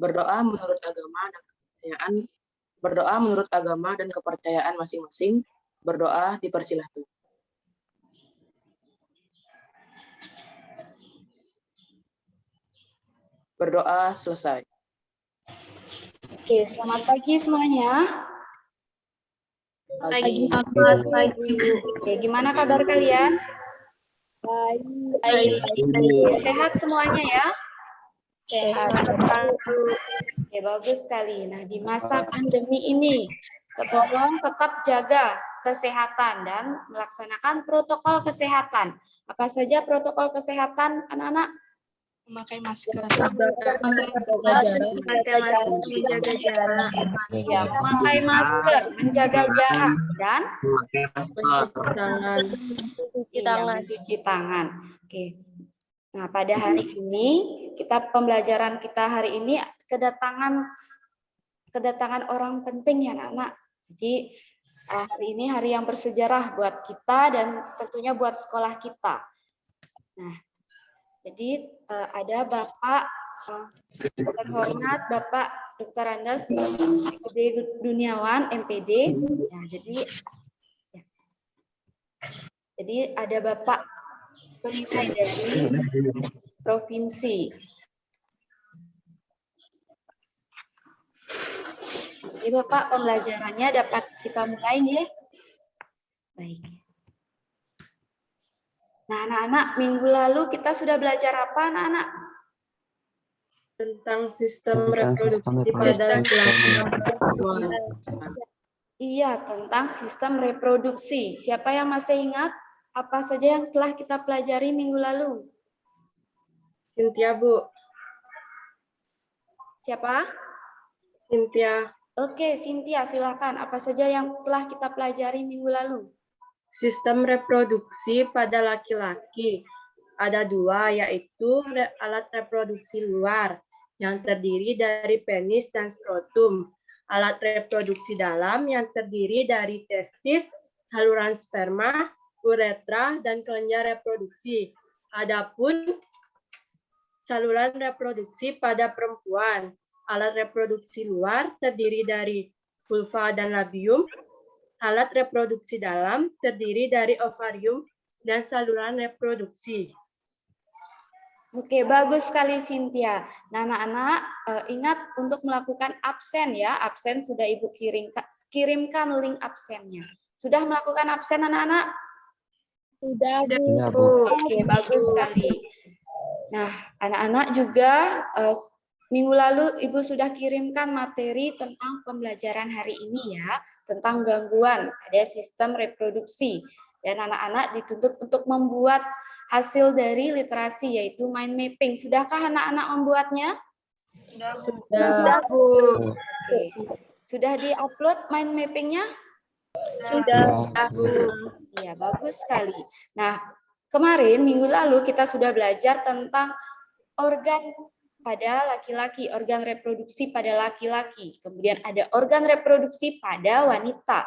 Berdoa menurut agama dan kepercayaan masing-masing. Berdoa dipersilahkan. Berdoa selesai. Oke, selamat pagi semuanya. Pagi. Oke, gimana kabar kalian? Baik. Oke, sehat semuanya ya? Sehat. Oke, bagus sekali. Nah, di masa pandemi ini, tolong tetap jaga kesehatan dan melaksanakan protokol kesehatan. Apa saja protokol kesehatan, anak-anak? Memakai masker. Menjaga jarak. Ya, memakai masker, menjaga jarak, dan cuci tangan. Oke. Nah, pada hari ini pembelajaran kita hari ini kedatangan orang penting ya, anak-anak. Jadi hari ini hari yang bersejarah buat kita dan tentunya buat sekolah kita. Nah, jadi ada Bapak terhormat Bapak Dr. Andes MPD Duniawan MPD. Ya, jadi ada Bapak penilai dari provinsi. Jadi Bapak pembelajarannya dapat kita mulai ya. Baik. Nah, anak-anak, minggu lalu kita sudah belajar apa, anak-anak? Tentang sistem reproduksi pada laki-laki. Iya, tentang sistem reproduksi. Siapa yang masih ingat apa saja yang telah kita pelajari minggu lalu? Cynthia, Bu. Siapa? Cynthia. Oke, Cynthia, silakan. Apa saja yang telah kita pelajari minggu lalu? Sistem reproduksi pada laki-laki ada dua, yaitu alat reproduksi luar yang terdiri dari penis dan skrotum, alat reproduksi dalam yang terdiri dari testis, saluran sperma, uretra, dan kelenjar reproduksi. Adapun saluran reproduksi pada perempuan, alat reproduksi luar terdiri dari vulva dan labium, alat reproduksi dalam terdiri dari ovarium dan saluran reproduksi. Oke, bagus sekali Cynthia. Nah, anak-anak ingat untuk melakukan absen ya. Absen sudah Ibu kirimkan link absennya. Sudah melakukan absen anak-anak? Sudah, Bu. Oke, bagus sekali. Nah, anak-anak juga minggu lalu Ibu sudah kirimkan materi tentang pembelajaran hari ini ya, tentang gangguan pada sistem reproduksi. Dan anak-anak dituntut untuk membuat hasil dari literasi, yaitu mind mapping. Sudahkah anak-anak membuatnya? Sudah, Bu. Oke. Sudah di-upload mind mappingnya? Sudah. Iya, bagus sekali. Nah, kemarin minggu lalu kita sudah belajar tentang organ pada laki-laki, organ reproduksi pada laki-laki. Kemudian ada organ reproduksi pada wanita.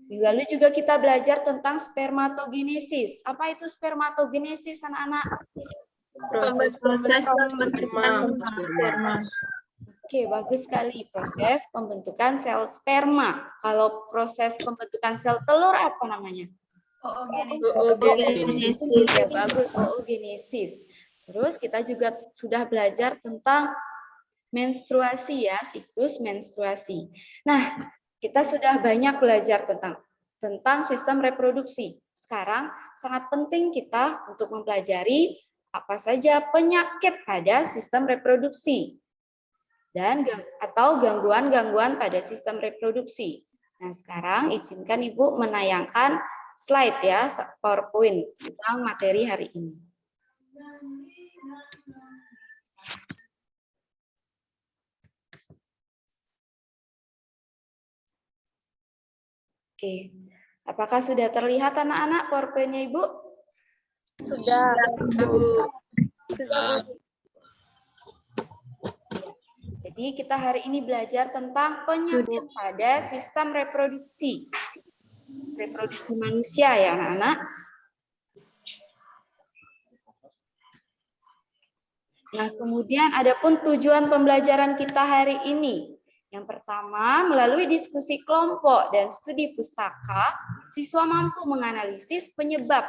Minggu lalu juga kita belajar tentang spermatogenesis. Apa itu spermatogenesis, anak-anak? Proses pembentukan sperma. Oke, bagus sekali. Proses pembentukan sel sperma. Kalau proses pembentukan sel telur apa namanya? Oogenesis. Ya, bagus, oogenesis. Terus kita juga sudah belajar tentang menstruasi ya, siklus menstruasi. Nah, kita sudah banyak belajar tentang sistem reproduksi. Sekarang sangat penting kita untuk mempelajari apa saja penyakit pada sistem reproduksi dan atau gangguan-gangguan pada sistem reproduksi. Nah, sekarang izinkan Ibu menayangkan slide ya, PowerPoint tentang materi hari ini. Oke, apakah sudah terlihat anak-anak PowerPoint-nya Ibu? Sudah. Jadi kita hari ini belajar tentang penyakit pada sistem reproduksi. Reproduksi manusia ya anak-anak. Nah, kemudian adapun tujuan pembelajaran kita hari ini. Yang pertama, melalui diskusi kelompok dan studi pustaka, siswa mampu menganalisis penyebab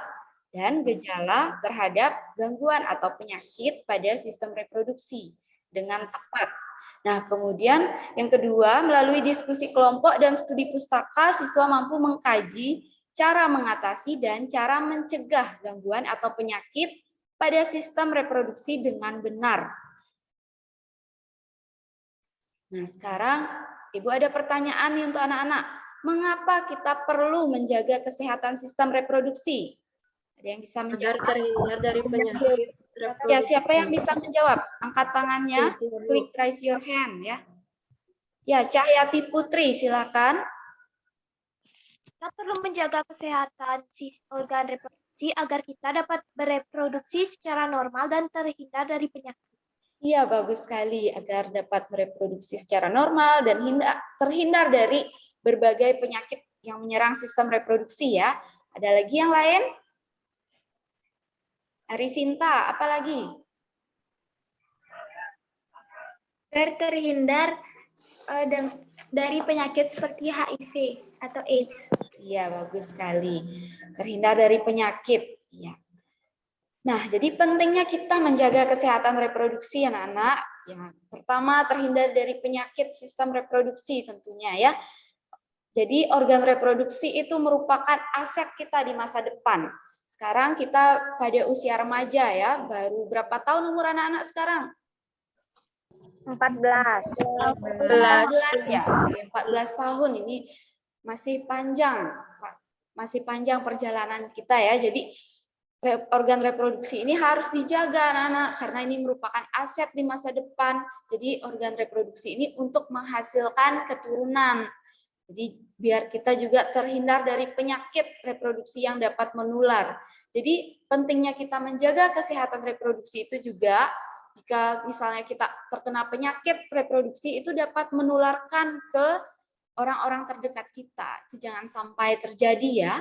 dan gejala terhadap gangguan atau penyakit pada sistem reproduksi dengan tepat. Nah, kemudian yang kedua, melalui diskusi kelompok dan studi pustaka, siswa mampu mengkaji cara mengatasi dan cara mencegah gangguan atau penyakit pada sistem reproduksi dengan benar. Nah, sekarang Ibu ada pertanyaan nih untuk anak-anak. Mengapa kita perlu menjaga kesehatan sistem reproduksi? Ada yang bisa Agar menjawab? terhindar dari penyakit reproduksi. Ya, siapa yang bisa menjawab? Angkat tangannya, klik raise your hand ya. Ya, Cahyati Putri, silakan. Kita perlu menjaga kesehatan organ reproduksi agar kita dapat bereproduksi secara normal dan terhindar dari penyakit. Iya, bagus sekali. Agar dapat bereproduksi secara normal dan terhindar dari berbagai penyakit yang menyerang sistem reproduksi ya. Ada lagi yang lain? Arisinta, apa lagi? Agar terhindar dari penyakit seperti HIV atau AIDS. Iya, bagus sekali. Terhindar dari penyakit. Iya. Nah, jadi pentingnya kita menjaga kesehatan reproduksi anak-anak. Ya, pertama, terhindar dari penyakit sistem reproduksi tentunya ya. Jadi organ reproduksi itu merupakan aset kita di masa depan. Sekarang kita pada usia remaja ya, baru berapa tahun umur anak-anak sekarang? 14. 14 ya, 14 tahun ini masih panjang perjalanan kita ya. Jadi organ reproduksi ini harus dijaga anak-anak karena ini merupakan aset di masa depan. Jadi organ reproduksi ini untuk menghasilkan keturunan. Jadi biar kita juga terhindar dari penyakit reproduksi yang dapat menular. Jadi pentingnya kita menjaga kesehatan reproduksi itu juga jika misalnya kita terkena penyakit reproduksi itu dapat menularkan ke orang-orang terdekat kita. Itu jangan sampai terjadi ya.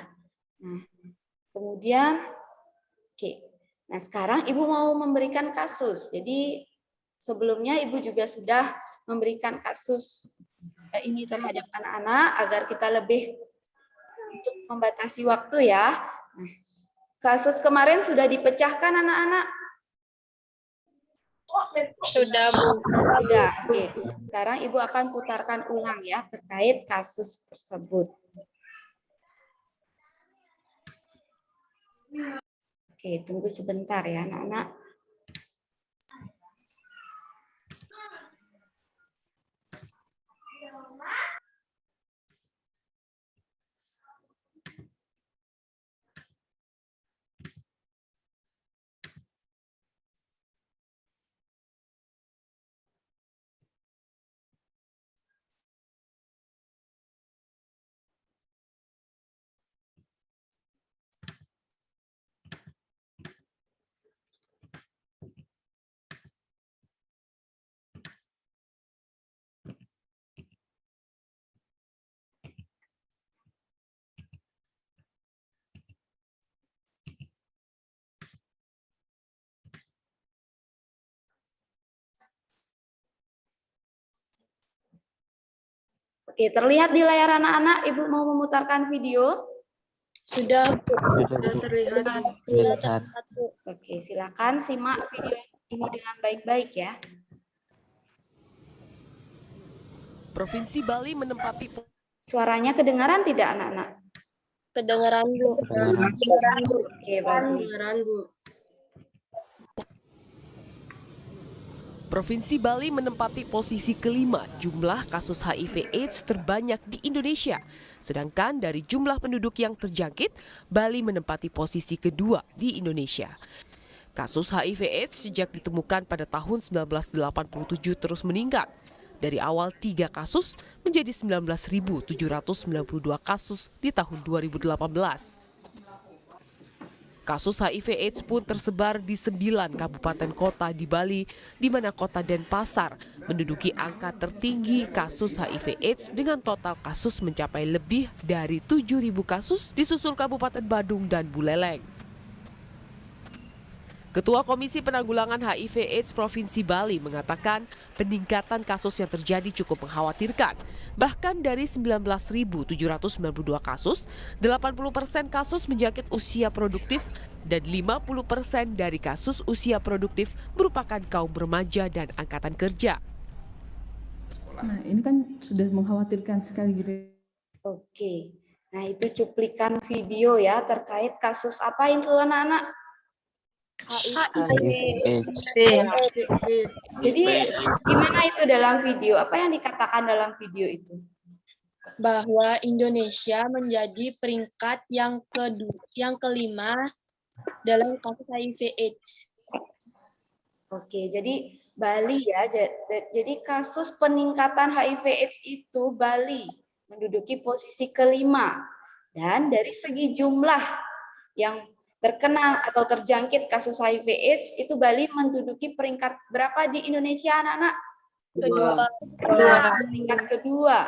Nah, kemudian oke. Nah, sekarang Ibu mau memberikan kasus. Jadi sebelumnya Ibu juga sudah memberikan kasus ini terhadap anak-anak agar kita lebih untuk membatasi waktu ya. Nah, kasus kemarin sudah dipecahkan anak-anak? Sudah, Bu. Sudah. Oke. Sekarang Ibu akan putarkan ulang ya terkait kasus tersebut. Oke, tunggu sebentar ya anak-anak. Oke, terlihat di layar anak-anak, Ibu mau memutarkan video? Sudah, Bu. Sudah terlihat. Oke, silakan simak video ini dengan baik-baik ya. Provinsi Bali menempati Suaranya kedengaran tidak anak-anak? Kedengaran, Bu. Oke, bagus. Kedengaran, Bu. Provinsi Bali menempati posisi kelima jumlah kasus HIV/AIDS terbanyak di Indonesia. Sedangkan dari jumlah penduduk yang terjangkit, Bali menempati posisi kedua di Indonesia. Kasus HIV/AIDS sejak ditemukan pada tahun 1987 terus meningkat. Dari awal 3 kasus menjadi 19.792 kasus di tahun 2018. Kasus HIV/AIDS pun tersebar di 9 kabupaten kota di Bali, di mana kota Denpasar menduduki angka tertinggi kasus HIV/AIDS dengan total kasus mencapai lebih dari 7.000 kasus, disusul Kabupaten Badung dan Buleleng. Ketua Komisi Penanggulangan HIV/AIDS Provinsi Bali mengatakan peningkatan kasus yang terjadi cukup mengkhawatirkan. Bahkan dari 19.792 kasus, 80% kasus menjangkit usia produktif dan 50% dari kasus usia produktif merupakan kaum remaja dan angkatan kerja. Nah, ini kan sudah mengkhawatirkan sekali gitu. Oke, nah itu cuplikan video ya terkait kasus apa itu anak-anak? Jadi gimana itu dalam video? Apa yang dikatakan dalam video itu? Bahwa Indonesia menjadi peringkat yang kelima dalam kasus HIV/AIDS. Oke, jadi Bali ya. Jadi kasus peningkatan HIV/AIDS itu Bali menduduki posisi kelima. Dan dari segi jumlah yang terkena atau terjangkit kasus HIV/AIDS itu Bali menduduki peringkat berapa di Indonesia anak-anak? Kedua. Peringkat kedua.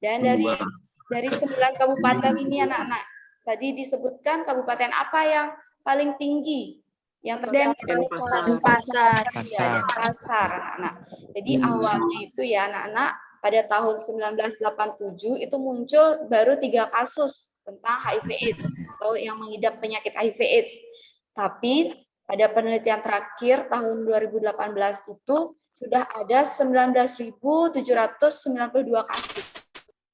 Dan dari 9 kabupaten ini anak-anak, tadi disebutkan kabupaten apa yang paling tinggi yang terjangkit? Denpasar. Ya, Denpasar, anak-anak. Jadi awalnya itu ya anak-anak pada tahun 1987 itu muncul baru 3 kasus tentang HIV/AIDS atau yang mengidap penyakit HIV/AIDS. Tapi pada penelitian terakhir tahun 2018 itu sudah ada 19.792 kasus.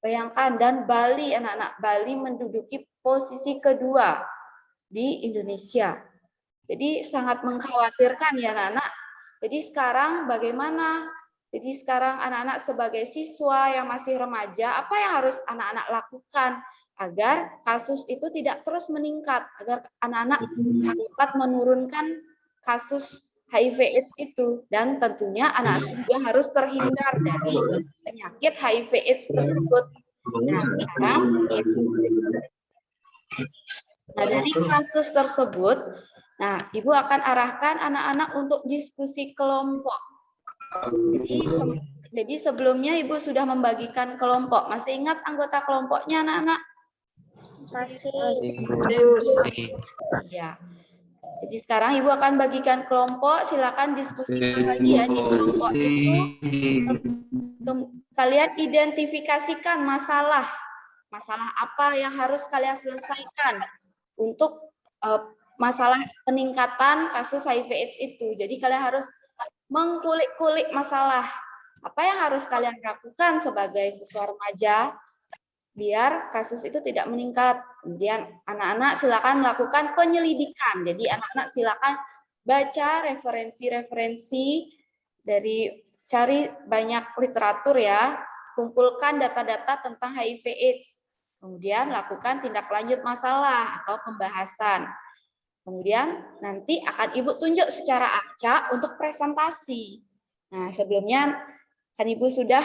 Bayangkan, dan Bali, anak-anak, Bali menduduki posisi kedua di Indonesia. Jadi sangat mengkhawatirkan ya anak-anak. Jadi sekarang bagaimana? Jadi sekarang anak-anak sebagai siswa yang masih remaja, apa yang harus anak-anak lakukan agar kasus itu tidak terus meningkat, agar anak-anak dapat menurunkan kasus HIV/AIDS itu, dan tentunya anak-anak juga harus terhindar dari penyakit HIV/AIDS tersebut. Nah, dari kasus tersebut, nah Ibu akan arahkan anak-anak untuk diskusi kelompok. Jadi sebelumnya Ibu sudah membagikan kelompok. Masih ingat anggota kelompoknya anak-anak? Masih. Ya. Jadi sekarang Ibu akan bagikan kelompok, silakan diskusikan lagi ya di kelompok itu. Kalian identifikasikan masalah apa yang harus kalian selesaikan untuk masalah peningkatan kasus HIV/AIDS itu. Jadi kalian harus mengkulik-kulik masalah apa yang harus kalian lakukan sebagai siswa remaja biar kasus itu tidak meningkat. Kemudian anak-anak silakan melakukan penyelidikan. Jadi anak-anak silakan baca referensi-referensi cari banyak literatur ya, kumpulkan data-data tentang HIV/AIDS. Kemudian lakukan tindak lanjut masalah atau pembahasan. Kemudian nanti akan Ibu tunjuk secara acak untuk presentasi. Nah, sebelumnya kan Ibu sudah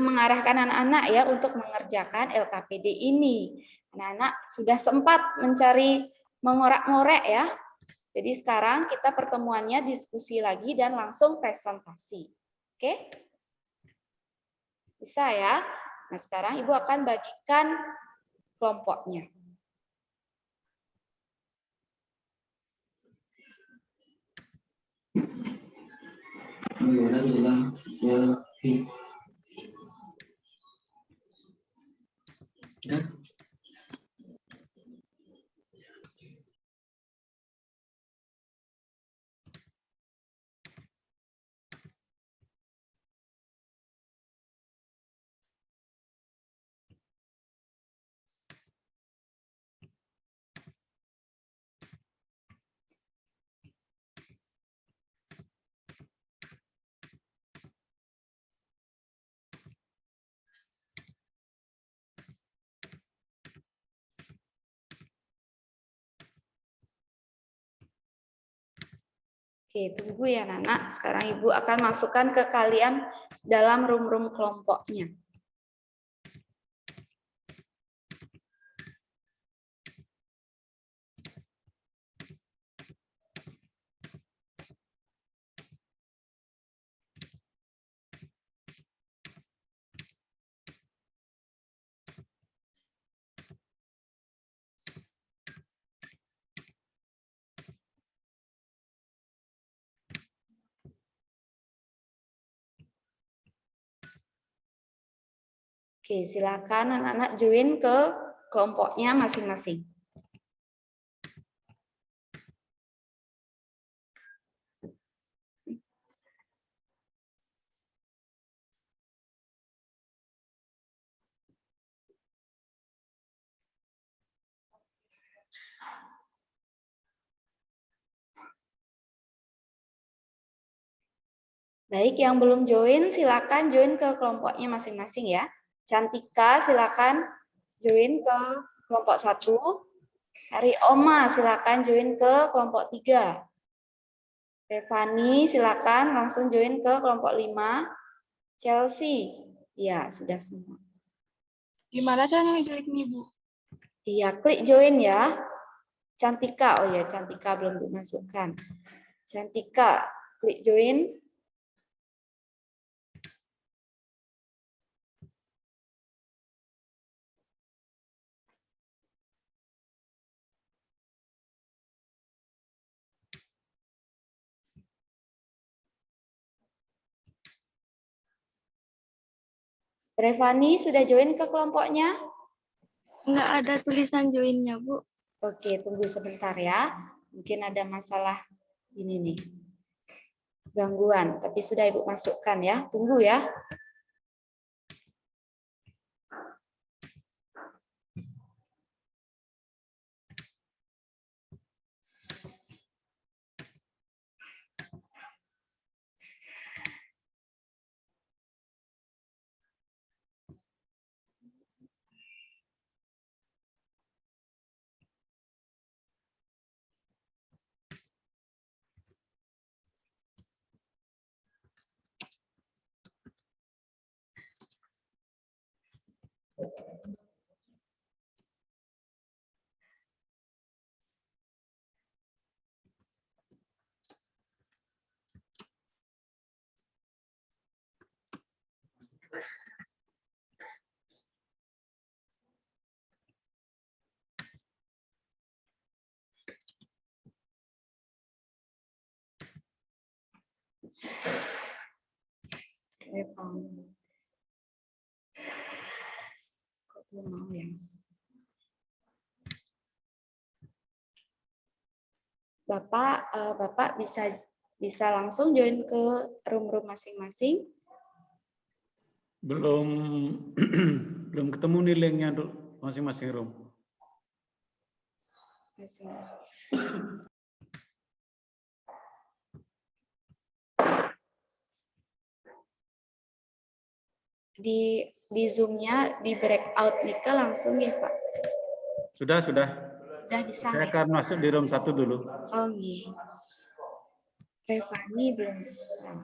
mengarahkan anak-anak ya untuk mengerjakan LKPD ini. Anak-anak sudah sempat mencari mengorak-ngorek ya. Jadi sekarang kita pertemuannya diskusi lagi dan langsung presentasi. Oke? Bisa ya? Nah, sekarang Ibu akan bagikan kelompoknya. Oke, tunggu ya Nana. Sekarang Ibu akan masukkan ke kalian dalam room-room kelompoknya. Oke, silakan anak-anak join ke kelompoknya masing-masing. Baik, yang belum join silakan join ke kelompoknya masing-masing ya. Cantika silakan join ke kelompok 1. Hari Oma silakan join ke kelompok 3. Revani silakan langsung join ke kelompok 5. Chelsea, ya sudah semua. Gimana caranya join nih, Bu? Iya, klik join ya. Cantika, oh ya Cantika belum dimasukkan. Cantika, klik join. Revani sudah join ke kelompoknya? Nggak ada tulisan join-nya, Bu. Oke, tunggu sebentar ya. Mungkin ada masalah ini nih. Gangguan, tapi sudah Ibu masukkan ya. Tunggu ya. Kok belum mau ya? Bapak bisa langsung join ke room-room masing-masing. Belum belum ketemu nih linknya untuk masing-masing room. Di Zoom-nya di breakout Nika langsung ya Pak. Sudah. Sudah bisa. Saya akan masuk di room 1 dulu. Oh iya. Revani belum bisa.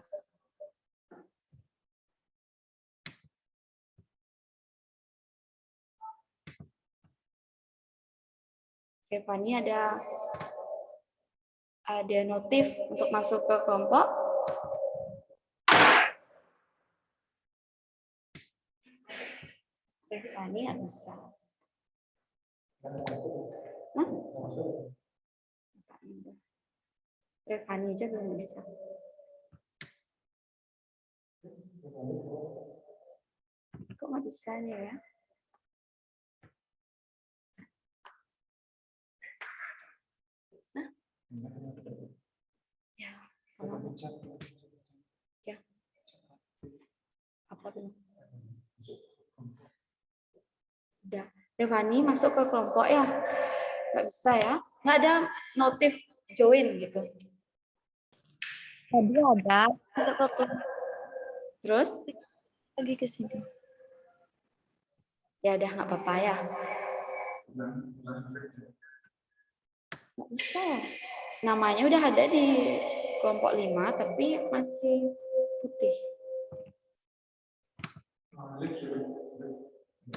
Revani ada notif untuk masuk ke kelompok. Revani nggak bisa. Nah? Revani aja belum bisa. Kok nggak bisa ya? Nah? Ya, ya. Apa tuh? Udah. Revani masuk ke kelompok ya? Nggak bisa ya? Nggak ada notif join gitu. Tadi ada. Masuk ke kelompok Terus? lagi ke sini. Ya udah nggak apa-apa ya. Nggak bisa. Namanya udah ada di kelompok 5 tapi masih putih.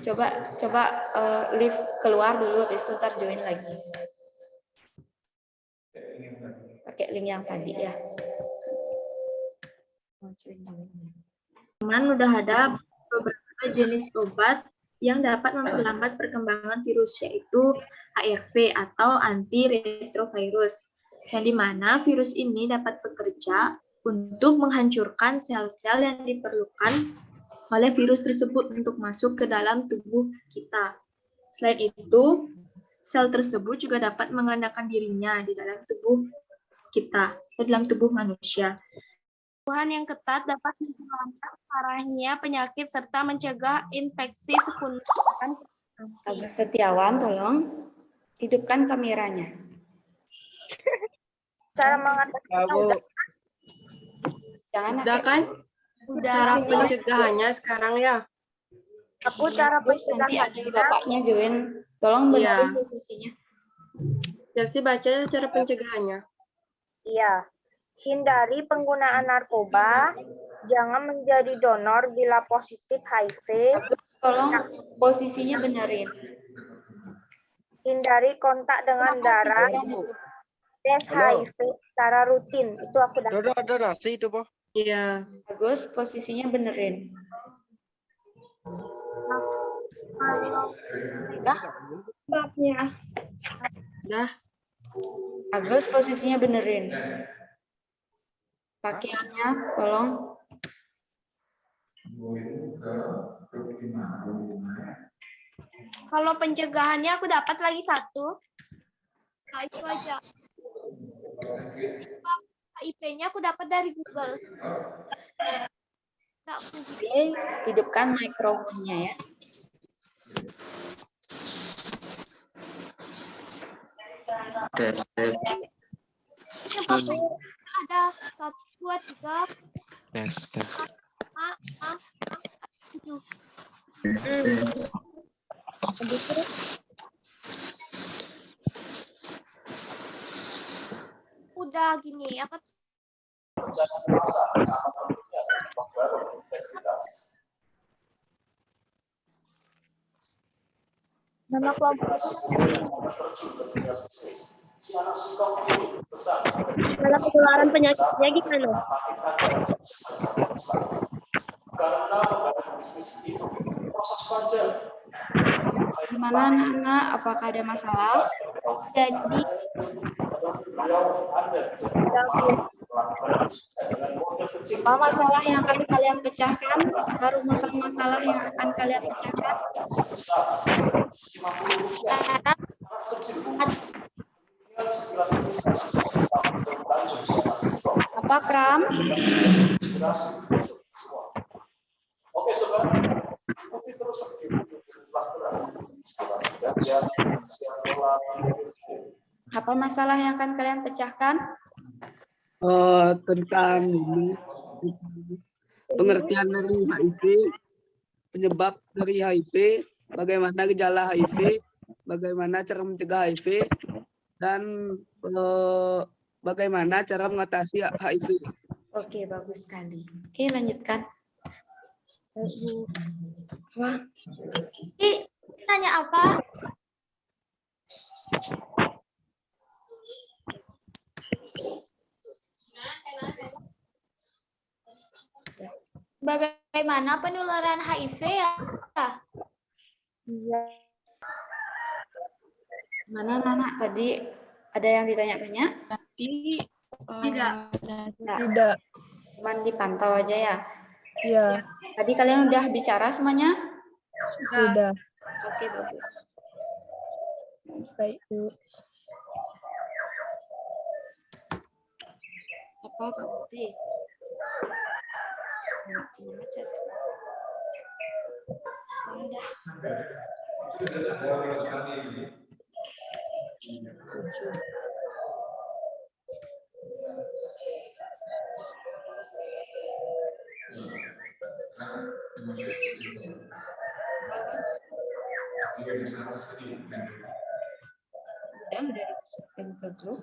Coba leave keluar dulu habis itu ntar join lagi. Pakai link yang tadi ya. Teman udah ada beberapa jenis obat yang dapat memperlambat perkembangan virus, yaitu HRV atau antiretrovirus, yang dimana virus ini dapat bekerja untuk menghancurkan sel-sel yang diperlukan oleh virus tersebut untuk masuk ke dalam tubuh kita. Selain itu, sel tersebut juga dapat mengandalkan dirinya di dalam tubuh kita, di dalam tubuh manusia. Pengetahuan yang ketat dapat memperlambat parahnya penyakit serta mencegah infeksi sekunder. Agus Setiawan, tolong hidupkan kameranya. Cara mengatasi Jangan Udah kan? Cara udah. pencegahannya sekarang ya. Aku cara Terus nanti ada pencegahannya. bapaknya join. Tolong benerin Iya. posisinya. Chelsea baca cara pencegahannya. Iya. Hindari penggunaan narkoba. Jangan menjadi donor bila positif HIV. Agus, tolong posisinya benerin. Hindari kontak dengan darah. Tiduran itu? Tes HIV secara rutin. Itu aku dapat. Ada nasi itu, Pak. Iya. Agus, posisinya benerin. Sebabnya. Dah. Agus, posisinya benerin. Pakaiannya, tolong. Kalau pencegahannya aku dapat lagi satu. Nah, itu aja. HIV-nya aku dapat dari Google. Nggak, aku Oke, hidupkan mikrofonnya ya. ada 1, 2, 3, 4, 5, 6, 7. Udah gini, apa? Nama kelompok dalam penularan penyakitnya gimana? Gimana Nana? Apakah ada masalah? Jadi Apa masalah yang akan kalian pecahkan? Rumusan masalah yang akan kalian pecahkan? Apa Pram? Apa masalah yang akan kalian pecahkan? Tentang ini pengertian dari HIV, penyebab dari HIV, bagaimana gejala HIV, bagaimana cara mencegah HIV, dan bagaimana cara mengatasi HIV. Oke, bagus sekali. Oke, lanjutkan. Apa? nanya apa? Bagaimana penularan HIV ya? Iya. Mana Nana tadi ada yang ditanya-tanya? Tidak. Cuman dipantau aja ya. Iya, Tadi kalian udah bicara semuanya? sudah. Oke, bagus. Baik, Bu. Apa Pak Budi? Udah. Udah dimasukin ke grup.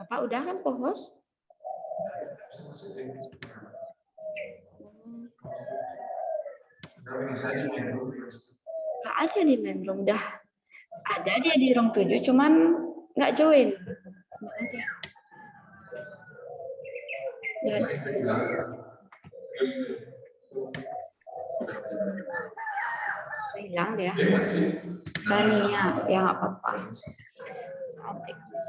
Apa udah kan co-host? Nggak ada di main room, udah ada dia di room 7, cuman nggak join. Mana dia? Dan hilang dia. Tania, ya nggak apa-apa. Soal teknis.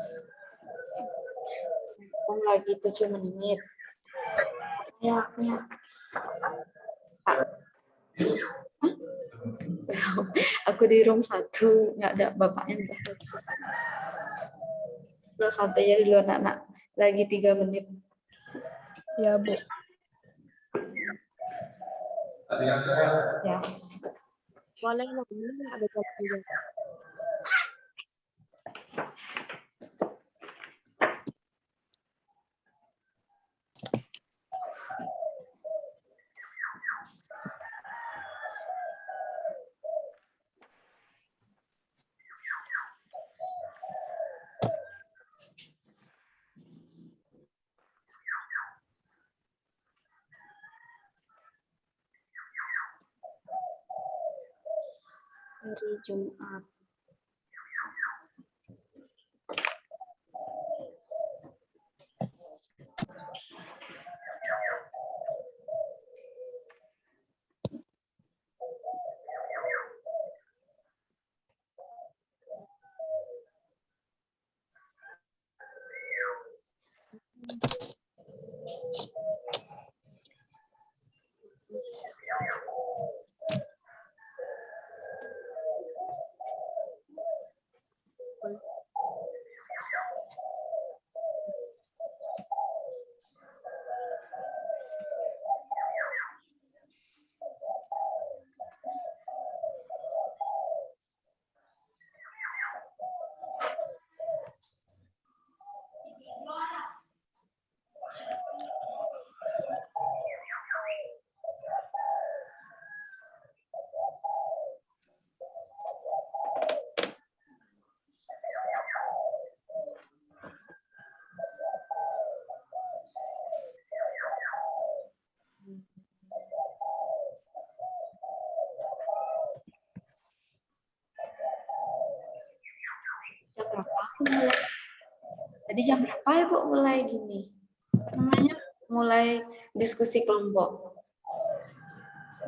Lagi 7 menit. Ya, ya. Pak. Aku di room 1, nggak ada bapaknya. Udah santai aja dulu anak-anak. Lagi 3 menit. Ya, Bu. Ya. Boleh nanya, ada jawaban. Hari Jumat. Jam berapa aku mulai? Tadi jam berapa ya Bu mulai gini? Apa namanya? Mulai diskusi kelompok.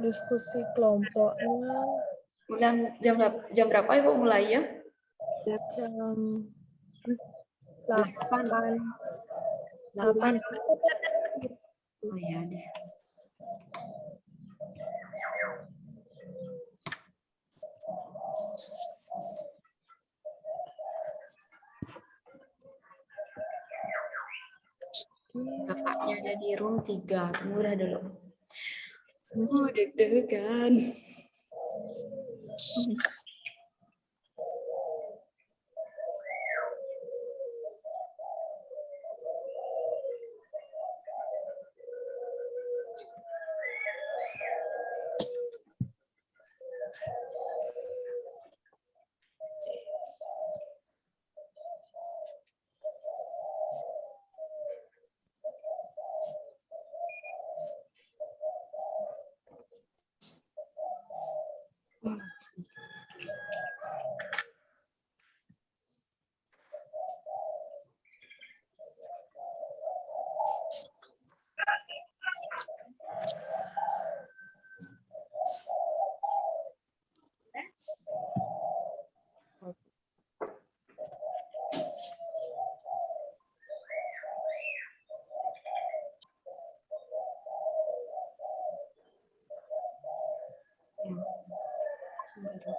Diskusi kelompoknya Jam berapa ya Bu mulai ya? jam 8. 8. Oh ya deh. Bapaknya ada di room 3. Tunggu dah dulu. Deg-degan. Sebentar.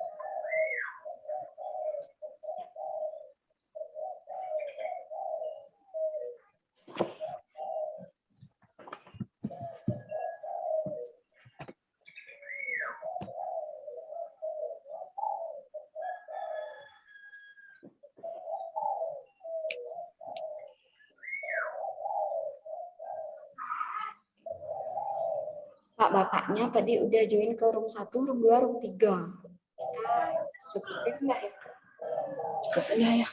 Pak bapaknya tadi udah join ke room 1, room 2, room 3. Kita cukupin nggak ya? Cukupin ya.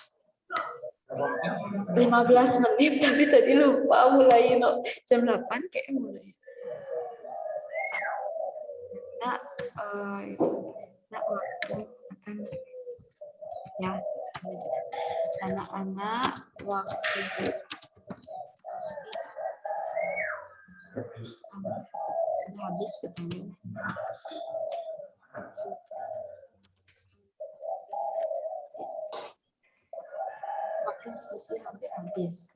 15 menit tapi tadi lupa mulai jam 8 kayak mulai. Nah, itu waktu akan ya anak-anak waktu sudah habis katanya. Waktu diskusi hampir habis.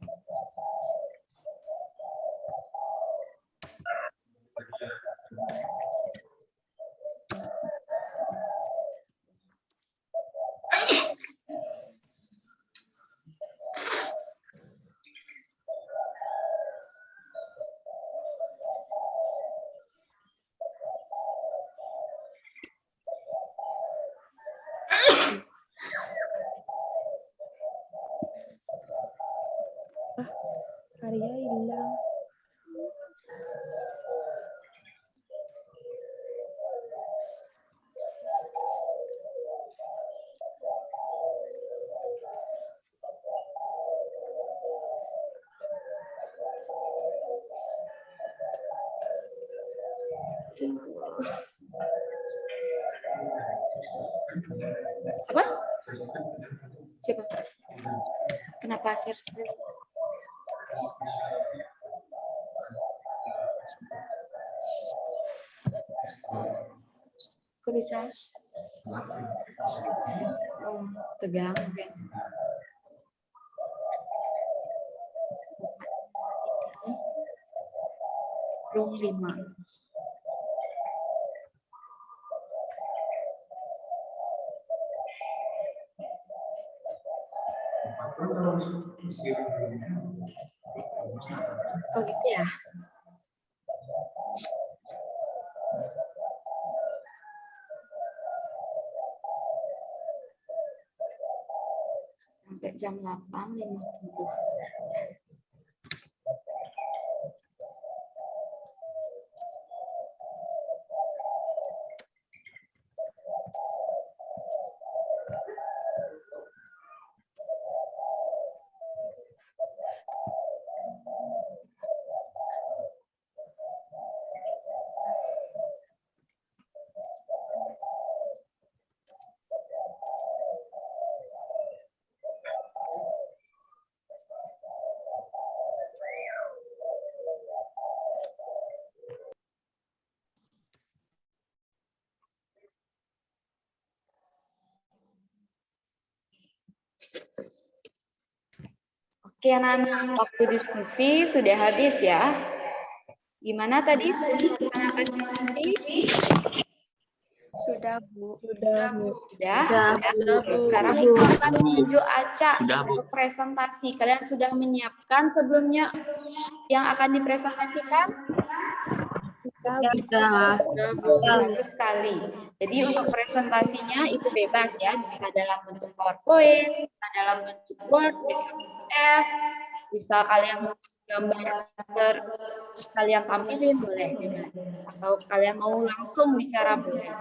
Apa? Coba. Kenapa share screen? Kok bisa? Oh, tegang. Room 5. Oh gitu ya. Sampai jam 8.50. Oke, anak-anak, waktu diskusi sudah habis ya. Gimana tadi sudah melaksanakan diskusi? Sudah, Bu. Sudah, Bu. Sudah? Sudah, Ya. Oke, Bu. sekarang Bu. Ibu akan menunjuk acak Sudah, Bu. untuk presentasi. Kalian sudah menyiapkan sebelumnya yang akan dipresentasikan? Sudah. Oke, bagus sekali. Jadi untuk presentasinya itu bebas ya, bisa dalam bentuk PowerPoint, bisa dalam bentuk Word, bisa PDF, bisa kalian gambar kalian tampilin boleh bebas, atau kalian mau langsung bicara boleh.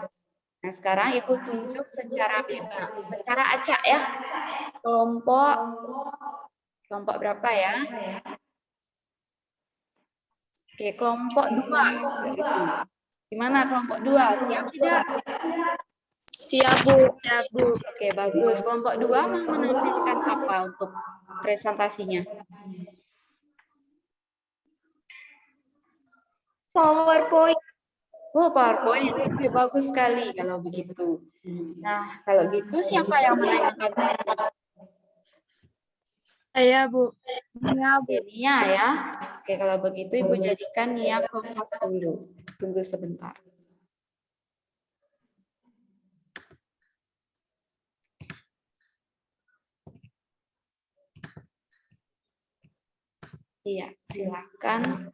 Nah sekarang Ibu tunjuk secara bebas, secara acak ya, kelompok berapa ya? Oke, kelompok 2. Gimana kelompok 2? Siap tidak? Siap, Bu. Siap, Bu. Oke, bagus. Kelompok 2 mau menampilkan apa untuk presentasinya? PowerPoint. Oh, PowerPoint. Oke, bagus sekali kalau begitu. Nah, kalau gitu siapa yang menanyakan? Saya, Bu. Oke, Nia ya. Oke, kalau begitu Ibu jadikan Nia co-host dulu. Tunggu sebentar. Iya, silakan.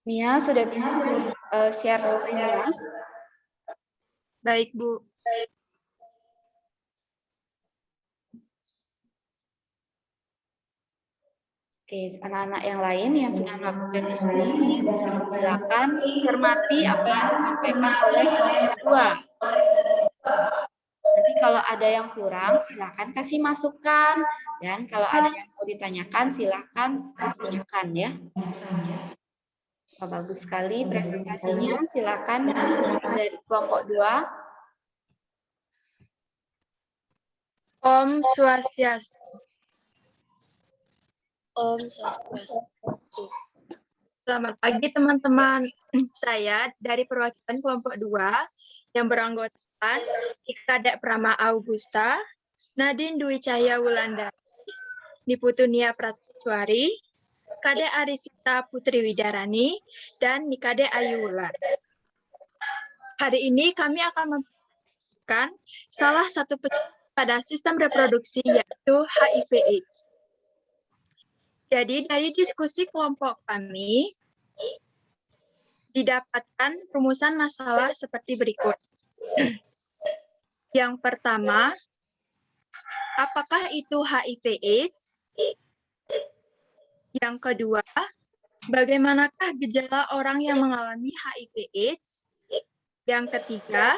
Nia sudah bisa share screen-nya. Baik, Bu. Oke, anak-anak yang lain yang sudah melakukan diskusi, silakan cermati apa yang disampaikan oleh kelompok 2. Nanti kalau ada yang kurang, silakan kasih masukan. Dan kalau ada yang mau ditanyakan, silakan ditanyakan ya. Bagus sekali presentasinya. Silakan dari kelompok 2. Om Swastiastu. Om Swastiastu. Selamat pagi, teman-teman. Saya dari perwakilan kelompok 2 yang beranggotakan Kadek Prama Augusta, Nadine Dwi Cahya Wulandari, Niputunia Pratiswari, Kadek Arisita Putri Widarani, dan Nikade Ayu Wulan. Hari ini kami akan memberikan salah satu pada sistem reproduksi, yaitu HIV/AIDS. Jadi dari diskusi kelompok kami didapatkan rumusan masalah seperti berikut. Yang pertama, apakah itu HIV/AIDS? Yang kedua, bagaimanakah gejala orang yang mengalami HIV/AIDS? Yang ketiga,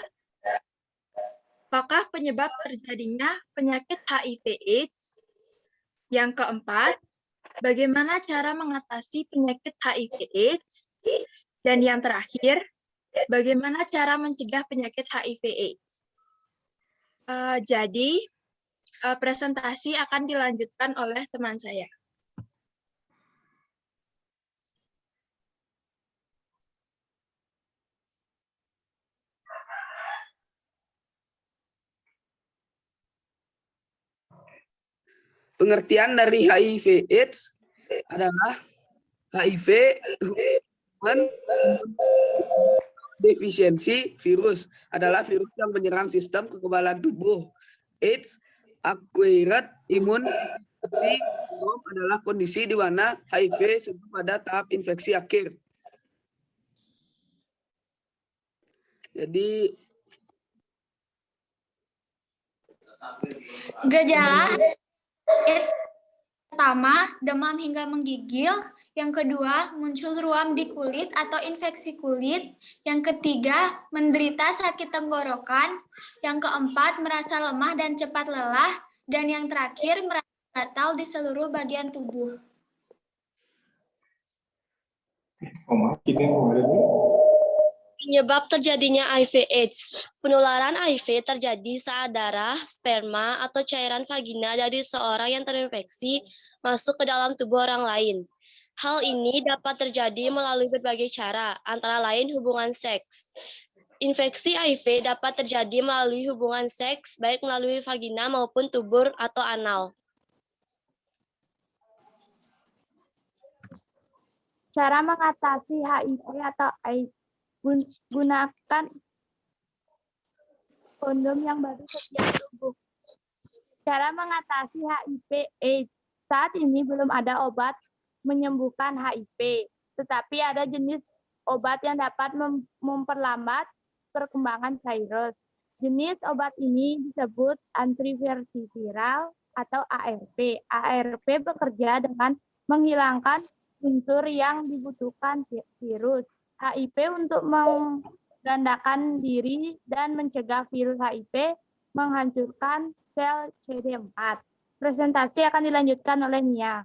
apakah penyebab terjadinya penyakit HIV/AIDS? Yang keempat, bagaimana cara mengatasi penyakit HIV/AIDS? Dan yang terakhir, bagaimana cara mencegah penyakit HIV/AIDS? Jadi, presentasi akan dilanjutkan oleh teman saya. Pengertian dari HIV/AIDS adalah HIV hubungan defisiensi virus adalah virus yang menyerang sistem kekebalan tubuh. AIDS acquired immune deficiency syndrome adalah kondisi di mana HIV sudah pada tahap infeksi akhir. Jadi gejala AIDS pertama, demam hingga menggigil. Yang kedua, muncul ruam di kulit atau infeksi kulit. Yang ketiga, menderita sakit tenggorokan. Yang keempat, merasa lemah dan cepat lelah. Dan yang terakhir, merasa gatal di seluruh bagian tubuh. Penyebab terjadinya HIV/AIDS. Penularan HIV terjadi saat darah, sperma, atau cairan vagina dari seorang yang terinfeksi masuk ke dalam tubuh orang lain. Hal ini dapat terjadi melalui berbagai cara, antara lain hubungan seks. Infeksi HIV dapat terjadi melalui hubungan seks, baik melalui vagina maupun tubur atau anal. Cara mengatasi HIV atau AIDS. Gunakan kondom yang baru setiap tubuh. Cara mengatasi HIV/AIDS. Saat ini belum ada obat menyembuhkan HIV, tetapi ada jenis obat yang dapat memperlambat perkembangan virus. Jenis obat ini disebut antiretroviral atau ARV. ARV bekerja dengan menghilangkan unsur yang dibutuhkan virus HIV untuk menggandakan diri dan mencegah virus HIV menghancurkan sel CD4. Presentasi akan dilanjutkan oleh Nia.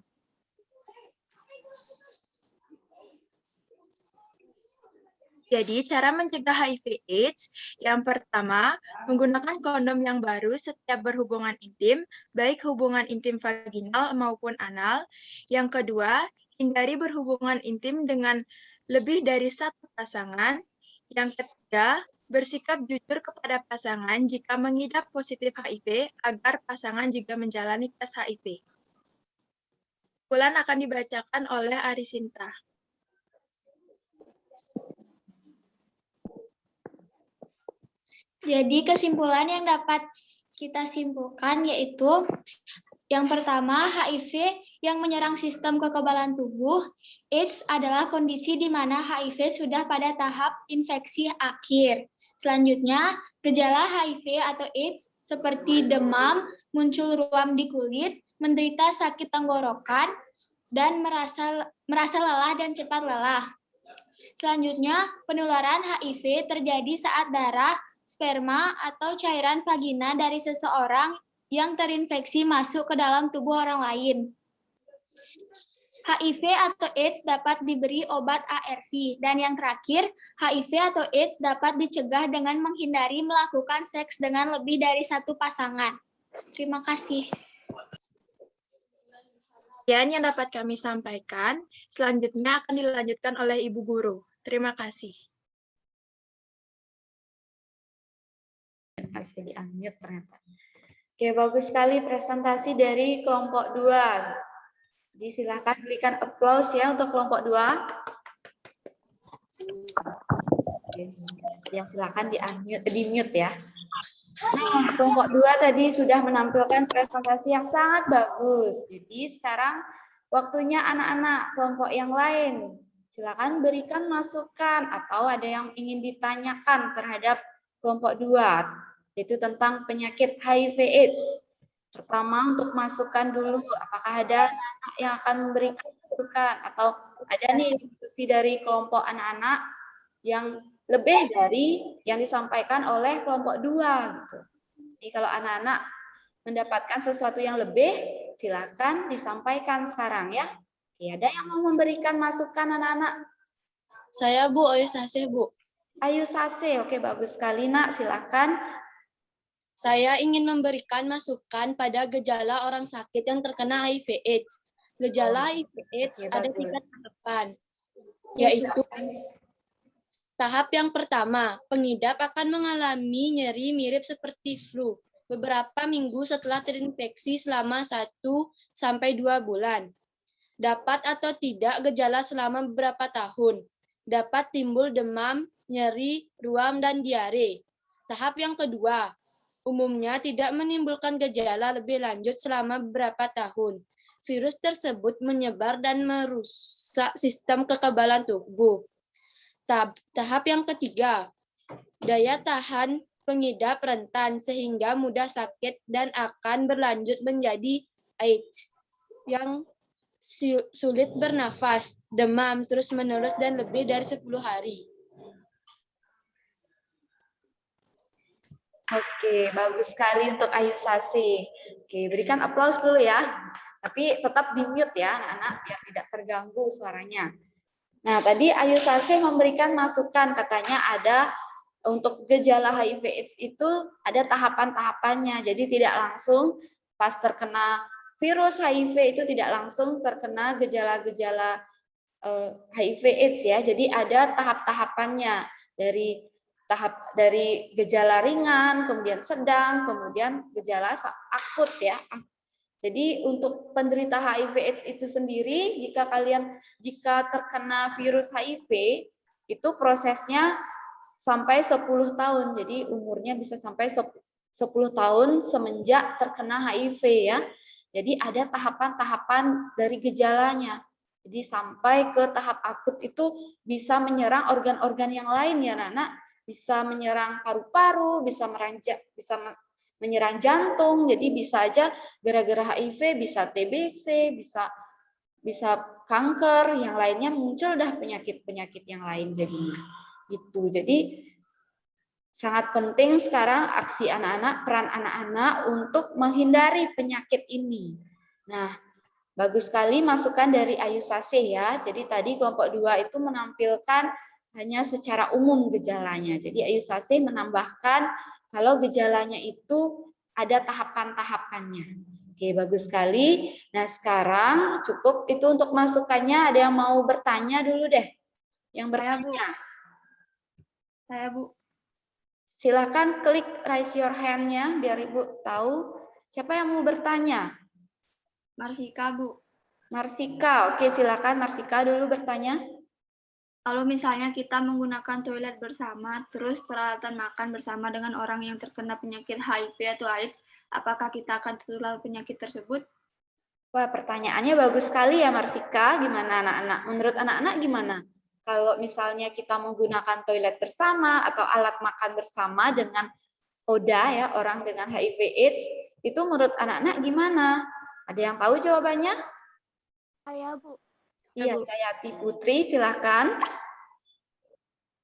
Jadi, cara mencegah HIV/AIDS yang pertama, menggunakan kondom yang baru setiap berhubungan intim, baik hubungan intim vaginal maupun anal. Yang kedua, hindari berhubungan intim dengan lebih dari satu pasangan. Yang ketiga, bersikap jujur kepada pasangan jika mengidap positif HIV agar pasangan juga menjalani tes HIV. Kesimpulan akan dibacakan oleh Arisinta. Jadi kesimpulan yang dapat kita simpulkan yaitu yang pertama, HIV yang menyerang sistem kekebalan tubuh. AIDS adalah kondisi di mana HIV sudah pada tahap infeksi akhir. Selanjutnya, gejala HIV atau AIDS seperti demam, muncul ruam di kulit, menderita sakit tenggorokan, dan merasa lelah dan cepat lelah. Selanjutnya, penularan HIV terjadi saat darah, sperma, atau cairan vagina dari seseorang yang terinfeksi masuk ke dalam tubuh orang lain. HIV atau AIDS dapat diberi obat ARV. Dan yang terakhir, HIV atau AIDS dapat dicegah dengan menghindari melakukan seks dengan lebih dari satu pasangan. Terima kasih. Yang dapat kami sampaikan, selanjutnya akan dilanjutkan oleh Ibu Guru. Terima kasih. Masih di-unmute ternyata. Oke, bagus sekali presentasi dari kelompok 2. Silakan berikan applause ya untuk kelompok 2. Oke, yang silakan di-mute ya. Nah, kelompok 2 tadi sudah menampilkan presentasi yang sangat bagus. Jadi sekarang waktunya anak-anak kelompok yang lain. Silakan berikan masukan atau ada yang ingin ditanyakan terhadap kelompok 2, yaitu tentang penyakit HIV/AIDS. Pertama, untuk masukan dulu, apakah ada anak-anak yang akan memberikan masukan atau ada nih diskusi dari kelompok anak-anak yang lebih dari yang disampaikan oleh kelompok 2 gitu. Jadi kalau anak-anak mendapatkan sesuatu yang lebih, silakan disampaikan sekarang ya. Oke, ada yang mau memberikan masukan anak-anak? Saya Bu Oyus Asih Bu. Ayu Sase, oke bagus sekali nak, silakan. Saya ingin memberikan masukan pada gejala orang sakit yang terkena HIV/AIDS. Gejala HIV/AIDS ada 3 tahapan, yaitu tahap yang pertama, pengidap akan mengalami nyeri mirip seperti flu beberapa minggu setelah terinfeksi selama 1-2 bulan. Dapat atau tidak gejala selama beberapa tahun. Dapat timbul demam, nyeri, ruam, dan diare. Tahap yang kedua, umumnya tidak menimbulkan gejala lebih lanjut selama beberapa tahun. Virus tersebut menyebar dan merusak sistem kekebalan tubuh. Tahap yang ketiga, daya tahan pengidap rentan sehingga mudah sakit dan akan berlanjut menjadi AIDS yang sulit bernafas, demam terus-menerus dan lebih dari 10 hari. Oke, bagus sekali untuk Ayu Sase. Oke, berikan aplaus dulu ya. Tapi tetap di-mute ya, anak-anak, biar tidak terganggu suaranya. Nah, tadi Ayu Sase memberikan masukan, katanya ada untuk gejala HIV/AIDS itu ada tahapan-tahapannya. Jadi tidak langsung pas terkena virus HIV itu tidak langsung terkena gejala-gejala HIV/AIDS ya. Jadi ada tahap-tahapannya dari gejala ringan, kemudian sedang, kemudian gejala akut ya. Jadi untuk penderita HIV/AIDS itu sendiri, jika terkena virus HIV itu prosesnya sampai 10 tahun. Jadi umurnya bisa sampai 10 tahun semenjak terkena HIV ya. Jadi ada tahapan-tahapan dari gejalanya. Jadi sampai ke tahap akut itu bisa menyerang organ-organ yang lain ya, Nana. Bisa menyerang paru-paru, bisa menyerang jantung. Jadi bisa aja gara-gara HIV bisa TBC, bisa kanker, yang lainnya muncul dah penyakit-penyakit yang lain jadinya. Gitu. Jadi sangat penting sekarang aksi anak-anak, peran anak-anak untuk menghindari penyakit ini. Nah, bagus sekali masukan dari Ayu Sase ya. Jadi tadi kelompok 2 itu menampilkan hanya secara umum gejalanya. Jadi Ayu Sase menambahkan kalau gejalanya itu ada tahapan-tahapannya. Oke, bagus sekali. Nah, sekarang cukup itu untuk masukannya. Ada yang mau bertanya dulu deh? Yang bertanya. Saya, Bu. Silakan klik raise your hand-nya biar Ibu tahu siapa yang mau bertanya. Marsika, Bu. Marsika, oke silakan Marsika dulu bertanya. Kalau misalnya kita menggunakan toilet bersama, terus peralatan makan bersama dengan orang yang terkena penyakit HIV atau AIDS, apakah kita akan tertular penyakit tersebut? Wah, pertanyaannya bagus sekali ya Marsika. Gimana anak-anak? Menurut anak-anak gimana? Kalau misalnya kita menggunakan toilet bersama atau alat makan bersama dengan ODA ya, orang dengan HIV/AIDS, itu menurut anak-anak gimana? Ada yang tahu jawabannya? Saya, Bu. Iya, Cayati Putri, silahkan.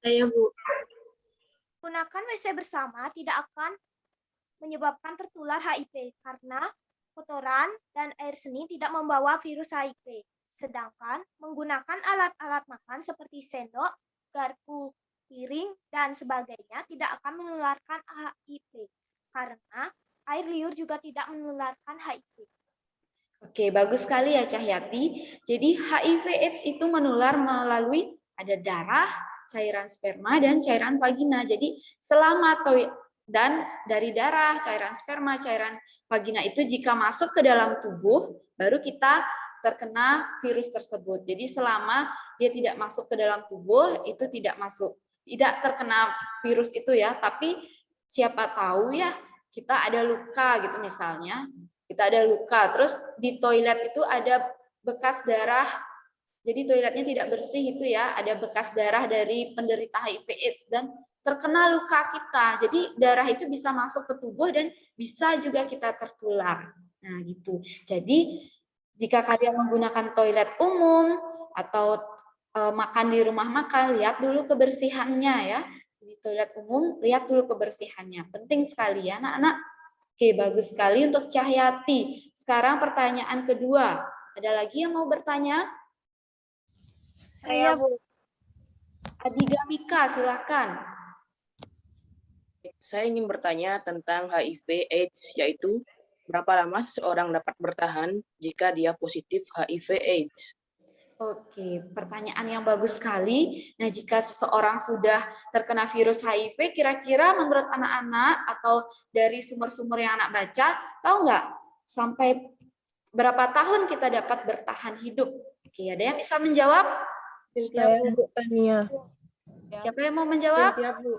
Saya, Bu. Gunakan WC bersama tidak akan menyebabkan tertular HIV karena kotoran dan air seni tidak membawa virus HIV. Sedangkan menggunakan alat-alat makan seperti sendok, garpu, piring, dan sebagainya tidak akan menularkan HIV karena air liur juga tidak menularkan HIV. Oke, bagus sekali ya Cahyati. Jadi HIV/AIDS itu menular melalui ada darah, cairan sperma, dan cairan vagina. Jadi selama dan dari darah, cairan sperma, cairan vagina itu jika masuk ke dalam tubuh, baru kita terkena virus tersebut. Jadi selama dia tidak masuk ke dalam tubuh, itu tidak terkena virus itu ya. Tapi siapa tahu ya kita ada luka gitu misalnya. Kita ada luka, terus di toilet itu ada bekas darah. Jadi toiletnya tidak bersih itu ya, ada bekas darah dari penderita HIV/AIDS dan terkena luka kita. Jadi darah itu bisa masuk ke tubuh dan bisa juga kita tertular. Nah, gitu. Jadi jika kalian menggunakan toilet umum atau makan di rumah makan, lihat dulu kebersihannya ya. Di toilet umum, lihat dulu kebersihannya. Penting sekali ya, anak-anak. Oke, bagus sekali untuk Cahyati. Sekarang pertanyaan kedua. Ada lagi yang mau bertanya? Saya, Bu. Adiga Mika, silakan. Saya ingin bertanya tentang HIV/AIDS, yaitu berapa lama seseorang dapat bertahan jika dia positif HIV/AIDS? Oke, pertanyaan yang bagus sekali. Nah, jika seseorang sudah terkena virus HIV, kira-kira menurut anak-anak atau dari sumber-sumber yang anak baca, tahu nggak sampai berapa tahun kita dapat bertahan hidup? Oke, ada yang bisa menjawab? Saya Bu Tania. Siapa yang mau menjawab? Bu.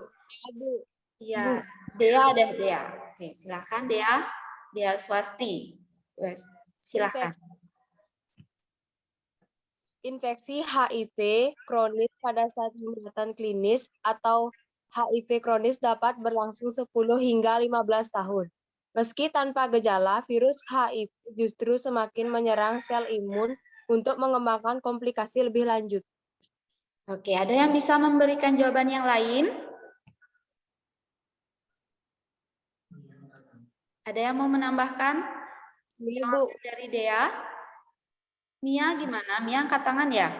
Iya, Dea deh, Dea. Oke, silakan Dea. Dea Swasti. Silakan. Infeksi HIV kronis pada saat pengobatan klinis atau HIV kronis dapat berlangsung 10 hingga 15 tahun. Meski tanpa gejala, virus HIV justru semakin menyerang sel imun untuk mengembangkan komplikasi lebih lanjut. Oke, ada yang bisa memberikan jawaban yang lain? Ada yang mau menambahkan? Jawaban dari Dea? Mia gimana? Mia angkat tangan ya?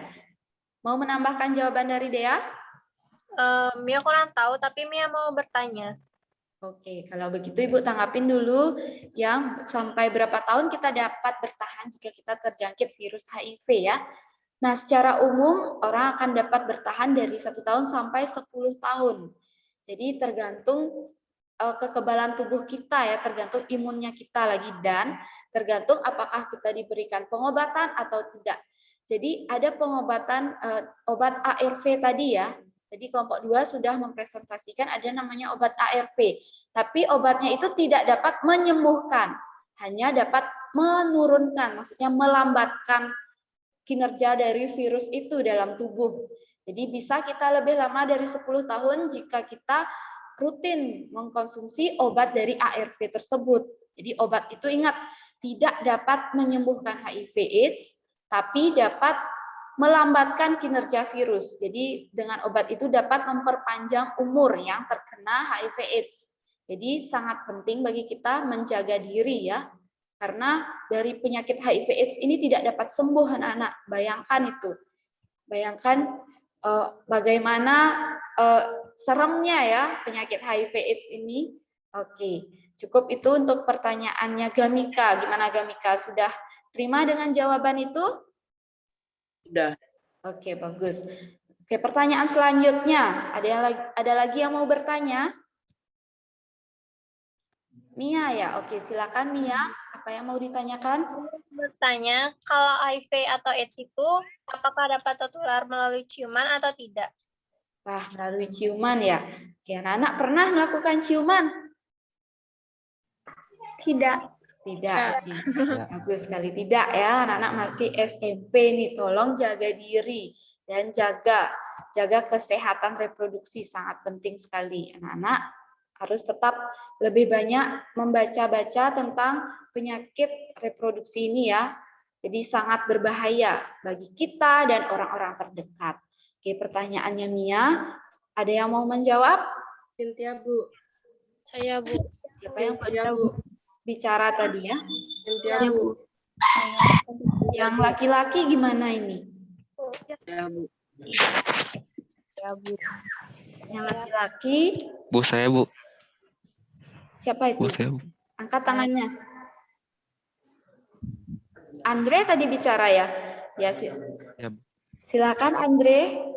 Mau menambahkan jawaban dari Dea? Mia kurang tahu, tapi Mia mau bertanya. Oke, kalau begitu Ibu tanggapin dulu yang sampai berapa tahun kita dapat bertahan jika kita terjangkit virus HIV ya. Nah, secara umum orang akan dapat bertahan dari 1 tahun sampai 10 tahun. Jadi tergantung kekebalan tubuh kita ya, tergantung imunnya kita lagi dan tergantung apakah kita diberikan pengobatan atau tidak. Jadi ada pengobatan obat ARV tadi ya. Jadi kelompok 2 sudah mempresentasikan ada namanya obat ARV. Tapi obatnya itu tidak dapat menyembuhkan, hanya dapat menurunkan, maksudnya melambatkan kinerja dari virus itu dalam tubuh. Jadi bisa kita lebih lama dari 10 tahun jika kita rutin mengkonsumsi obat dari ARV tersebut. Jadi obat itu ingat, tidak dapat menyembuhkan HIV/AIDS, tapi dapat melambatkan kinerja virus. Jadi dengan obat itu dapat memperpanjang umur yang terkena HIV/AIDS. Jadi sangat penting bagi kita menjaga diri ya, karena dari penyakit HIV/AIDS ini tidak dapat sembuh anak-anak. Bayangkan itu, bayangkan bagaimana seremnya ya penyakit HIV/AIDS ini. Oke, cukup itu untuk pertanyaannya Gamika. Gimana Gamika? Sudah terima dengan jawaban itu? Sudah. Oke, bagus. Oke, pertanyaan selanjutnya. Ada lagi yang mau bertanya? Mia ya. Oke, silakan Mia. Apa yang mau ditanyakan? Bertanya, kalau HIV atau AIDS itu apakah dapat tertular melalui ciuman atau tidak? Wah, melalui ciuman ya. Oke, anak-anak pernah melakukan ciuman? Tidak. Tidak. Bagus sekali tidak ya. Anak-anak masih SMP nih. Tolong jaga diri dan jaga kesehatan reproduksi, sangat penting sekali. Anak-anak harus tetap lebih banyak membaca-baca tentang penyakit reproduksi ini ya. Jadi sangat berbahaya bagi kita dan orang-orang terdekat. Oke, pertanyaannya Mia, ada yang mau menjawab? Cynthia, Bu. Saya, Bu. Siapa yang Cynthia, Bu. bicara tadi ya? Cynthia, Bu. Yang laki-laki gimana ini? Ya, Bu. Ya, Bu. Yang laki-laki? Bu, saya, Bu. Siapa itu? Bu, saya, Bu. Angkat tangannya. Andre tadi bicara ya? Ya, Ya, Bu. silakan Andre.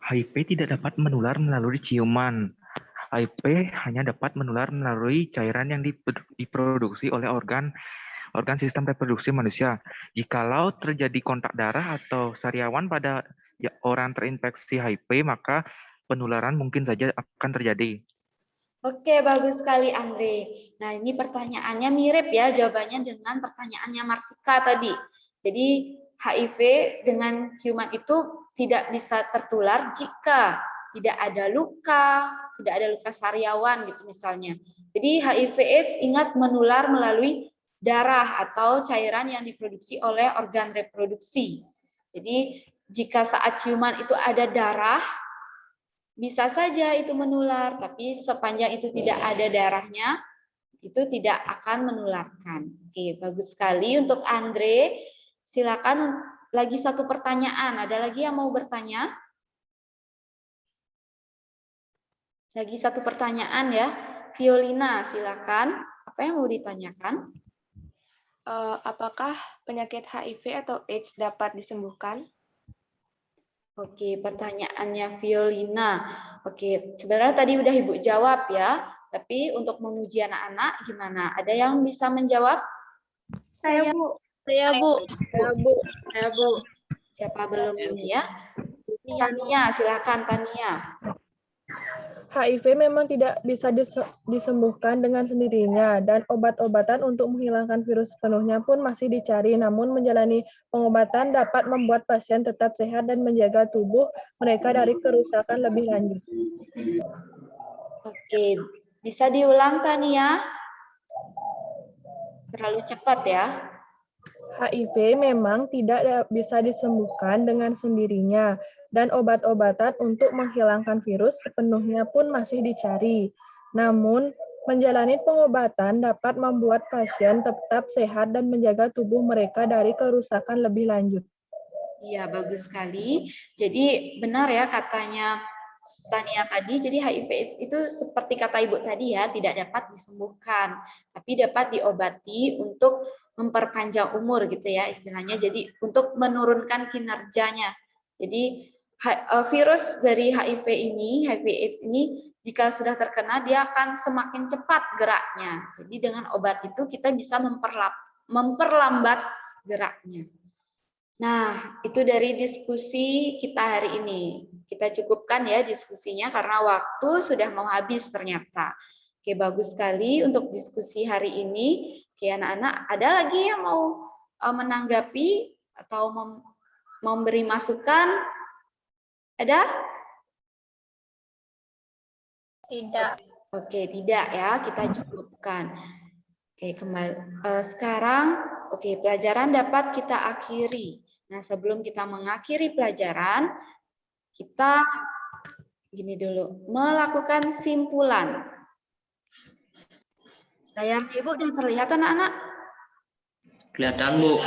HIV tidak dapat menular melalui ciuman. HIV hanya dapat menular melalui cairan yang diproduksi oleh organ sistem reproduksi manusia. Jikalau terjadi kontak darah atau sariawan pada orang terinfeksi HIV, maka penularan mungkin saja akan terjadi. Oke, bagus sekali Andre. Nah, ini pertanyaannya mirip ya jawabannya dengan pertanyaannya Marsika tadi. Jadi HIV dengan ciuman itu tidak bisa tertular jika tidak ada luka sariawan gitu misalnya. Jadi HIV/AIDS ingat menular melalui darah atau cairan yang diproduksi oleh organ reproduksi. Jadi jika saat ciuman itu ada darah, bisa saja itu menular, tapi sepanjang itu tidak ada darahnya, itu tidak akan menularkan. Oke, bagus sekali untuk Andre. Silakan lagi satu pertanyaan. Ada lagi yang mau bertanya? Lagi satu pertanyaan ya. Violina, silakan. Apa yang mau ditanyakan? Apakah penyakit HIV atau AIDS dapat disembuhkan? Oke, pertanyaannya Violina. Oke, sebenarnya tadi udah Ibu jawab ya. Tapi untuk memuji anak-anak gimana? Ada yang bisa menjawab? Saya, Bu. Saya, Bu. Saya, Bu. Saya, Bu. Siapa belum ini ya? Tania, silakan Tania. HIV memang tidak bisa disembuhkan dengan sendirinya dan obat-obatan untuk menghilangkan virus sepenuhnya pun masih dicari. Namun menjalani pengobatan dapat membuat pasien tetap sehat dan menjaga tubuh mereka dari kerusakan lebih lanjut. Oke, bisa diulang Tania? Terlalu cepat ya. HIV memang tidak bisa disembuhkan dengan sendirinya dan obat-obatan untuk menghilangkan virus sepenuhnya pun masih dicari. Namun, menjalani pengobatan dapat membuat pasien tetap sehat dan menjaga tubuh mereka dari kerusakan lebih lanjut. Iya, bagus sekali. Jadi benar ya katanya Tania tadi, jadi HIV/AIDS itu seperti kata Ibu tadi ya, tidak dapat disembuhkan, tapi dapat diobati untuk memperpanjang umur gitu ya istilahnya, jadi untuk menurunkan kinerjanya. Jadi virus dari HIV ini, HIV/AIDS ini, jika sudah terkena dia akan semakin cepat geraknya. Jadi dengan obat itu kita bisa memperlambat geraknya. Nah, itu dari diskusi kita hari ini. Kita cukupkan ya diskusinya karena waktu sudah mau habis ternyata. Oke, bagus sekali untuk diskusi hari ini. Oke, anak-anak, ada lagi yang mau menanggapi atau memberi masukan? Ada? Tidak. Oke, tidak ya, kita cukupkan. Oke, kembali. Sekarang, oke, pelajaran dapat kita akhiri. Nah, sebelum kita mengakhiri pelajaran, kita gini dulu, melakukan simpulan. Layarnya Ibu sudah terlihat anak-anak? Kelihatan, Bu.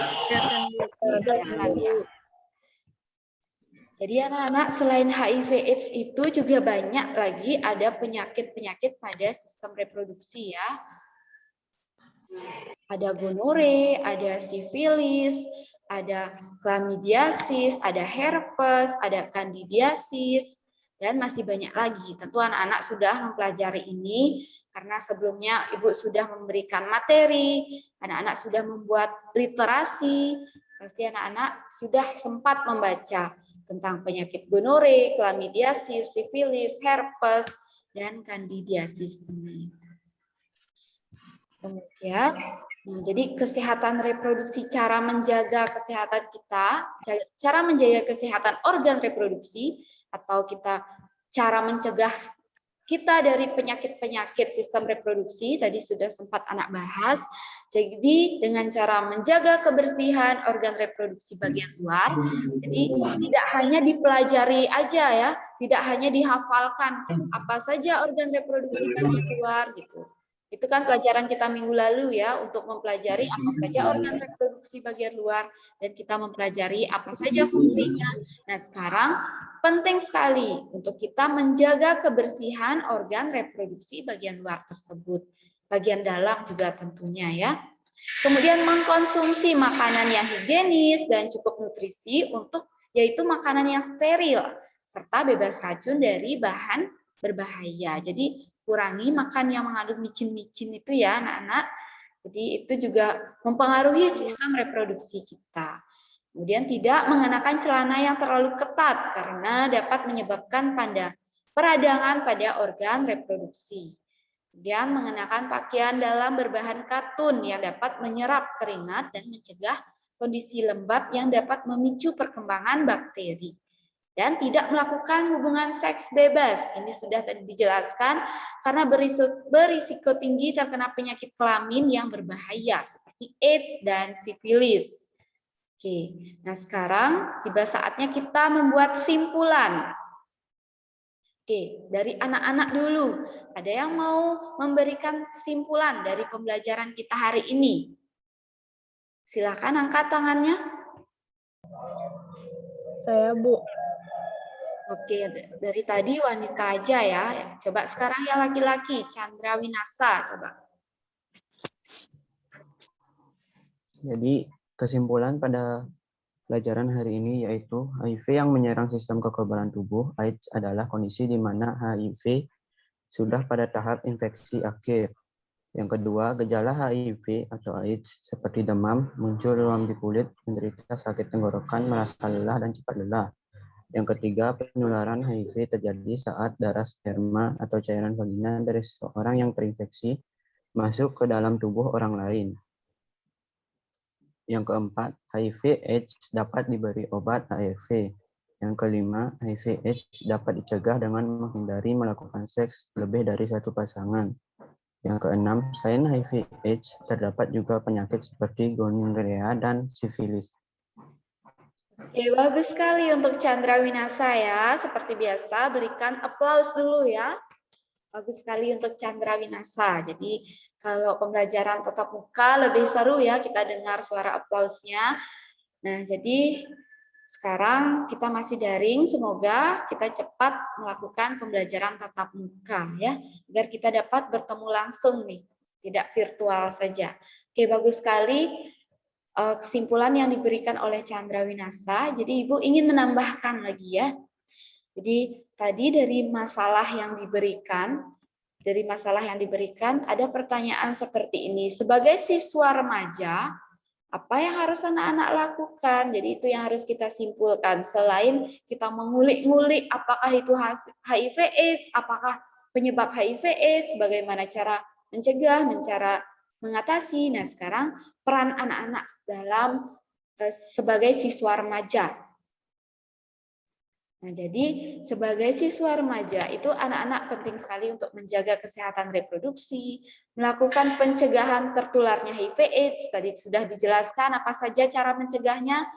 Kelihatan ya. Jadi anak-anak, selain HIV/AIDS itu juga banyak lagi ada penyakit-penyakit pada sistem reproduksi ya. Ada gonore, ada sifilis, ada chlamydiasis, ada herpes, ada candidiasis, dan masih banyak lagi. Tentu anak-anak sudah mempelajari ini karena sebelumnya Ibu sudah memberikan materi, anak-anak sudah membuat literasi, pasti anak-anak sudah sempat membaca tentang penyakit gonore, chlamydiasis, sifilis, herpes, dan candidiasis ini. Kemudian, nah, jadi kesehatan reproduksi, cara menjaga kesehatan kita, cara menjaga kesehatan organ reproduksi, atau kita cara mencegah kita dari penyakit-penyakit sistem reproduksi, tadi sudah sempat anak bahas. Jadi dengan cara menjaga kebersihan organ reproduksi bagian luar, jadi tidak hanya dipelajari aja ya, tidak hanya dihafalkan apa saja organ reproduksi bagian luar gitu. Itu kan pelajaran kita minggu lalu ya, untuk mempelajari apa saja organ reproduksi bagian luar, dan kita mempelajari apa saja fungsinya. Nah, sekarang penting sekali untuk kita menjaga kebersihan organ reproduksi bagian luar tersebut. Bagian dalam juga tentunya ya. Kemudian mengkonsumsi makanan yang higienis dan cukup nutrisi, yaitu makanan yang steril, serta bebas racun dari bahan berbahaya. Jadi kurangi makan yang mengandung micin-micin itu ya anak-anak. Jadi itu juga mempengaruhi sistem reproduksi kita. Kemudian tidak mengenakan celana yang terlalu ketat karena dapat menyebabkan peradangan pada organ reproduksi. Kemudian mengenakan pakaian dalam berbahan katun yang dapat menyerap keringat dan mencegah kondisi lembab yang dapat memicu perkembangan bakteri. Dan tidak melakukan hubungan seks bebas. Ini sudah tadi dijelaskan karena berisiko tinggi terkena penyakit kelamin yang berbahaya seperti AIDS dan sifilis. Oke, nah sekarang tiba saatnya kita membuat simpulan. Oke, dari anak-anak dulu. Ada yang mau memberikan simpulan dari pembelajaran kita hari ini? Silakan angkat tangannya. Saya, Bu. Oke, dari tadi wanita aja ya. Coba sekarang yang laki-laki, Chandra Winasa, coba. Jadi kesimpulan pada pelajaran hari ini yaitu HIV yang menyerang sistem kekebalan tubuh, AIDS adalah kondisi di mana HIV sudah pada tahap infeksi akhir. Yang kedua, gejala HIV atau AIDS seperti demam, muncul ruam di kulit, menderita sakit tenggorokan, merasa lelah dan cepat lelah. Yang ketiga, penularan HIV terjadi saat darah sperma atau cairan vagina dari seseorang yang terinfeksi masuk ke dalam tubuh orang lain. Yang keempat, HIV/AIDS dapat diberi obat ARV. Yang kelima, HIV/AIDS dapat dicegah dengan menghindari melakukan seks lebih dari satu pasangan. Yang keenam, selain HIV/AIDS, terdapat juga penyakit seperti gonorrea dan sifilis. Oke, bagus sekali untuk Chandra Winasa ya. Seperti biasa, berikan aplaus dulu ya. Bagus sekali untuk Chandra Winasa. Jadi kalau pembelajaran tatap muka lebih seru ya, kita dengar suara aplausnya. Nah, jadi sekarang kita masih daring, semoga kita cepat melakukan pembelajaran tatap muka ya, agar kita dapat bertemu langsung nih, tidak virtual saja. Oke, bagus sekali kesimpulan yang diberikan oleh Chandra Winasa. Jadi Ibu ingin menambahkan lagi ya. Jadi tadi dari masalah yang diberikan, ada pertanyaan seperti ini. Sebagai siswa remaja, apa yang harus anak-anak lakukan? Jadi itu yang harus kita simpulkan. Selain kita mengulik-ngulik apakah itu HIV/AIDS, apakah penyebab HIV/AIDS, bagaimana cara mencegah, cara mengatasi. Nah, sekarang peran anak-anak dalam sebagai siswa remaja. Nah, jadi sebagai siswa remaja itu anak-anak penting sekali untuk menjaga kesehatan reproduksi, melakukan pencegahan tertularnya HIV/AIDS. Tadi sudah dijelaskan apa saja cara mencegahnya.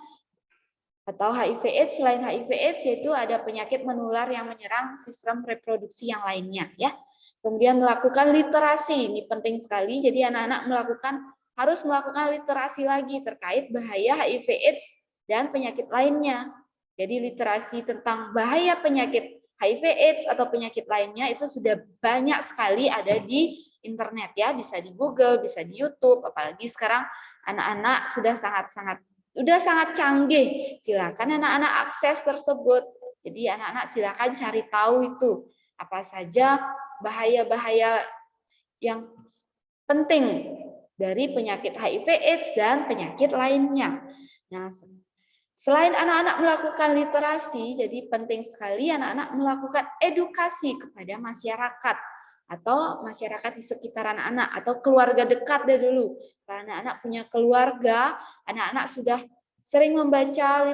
Atau HIV/AIDS, selain HIV/AIDS yaitu ada penyakit menular yang menyerang sistem reproduksi yang lainnya ya. Kemudian melakukan literasi, ini penting sekali. Jadi anak-anak harus melakukan literasi lagi terkait bahaya HIV/AIDS dan penyakit lainnya. Jadi literasi tentang bahaya penyakit HIV/AIDS atau penyakit lainnya itu sudah banyak sekali ada di internet ya, bisa di Google, bisa di YouTube, apalagi sekarang anak-anak sudah sangat canggih. Silakan anak-anak akses tersebut. Jadi anak-anak silakan cari tahu itu apa saja bahaya-bahaya yang penting dari penyakit HIV/AIDS dan penyakit lainnya. Nah, selain anak-anak melakukan literasi, jadi penting sekali anak-anak melakukan edukasi kepada masyarakat atau masyarakat di sekitar anak-anak atau keluarga dekat dari dulu. Kalau anak-anak punya keluarga, anak-anak sudah sering membaca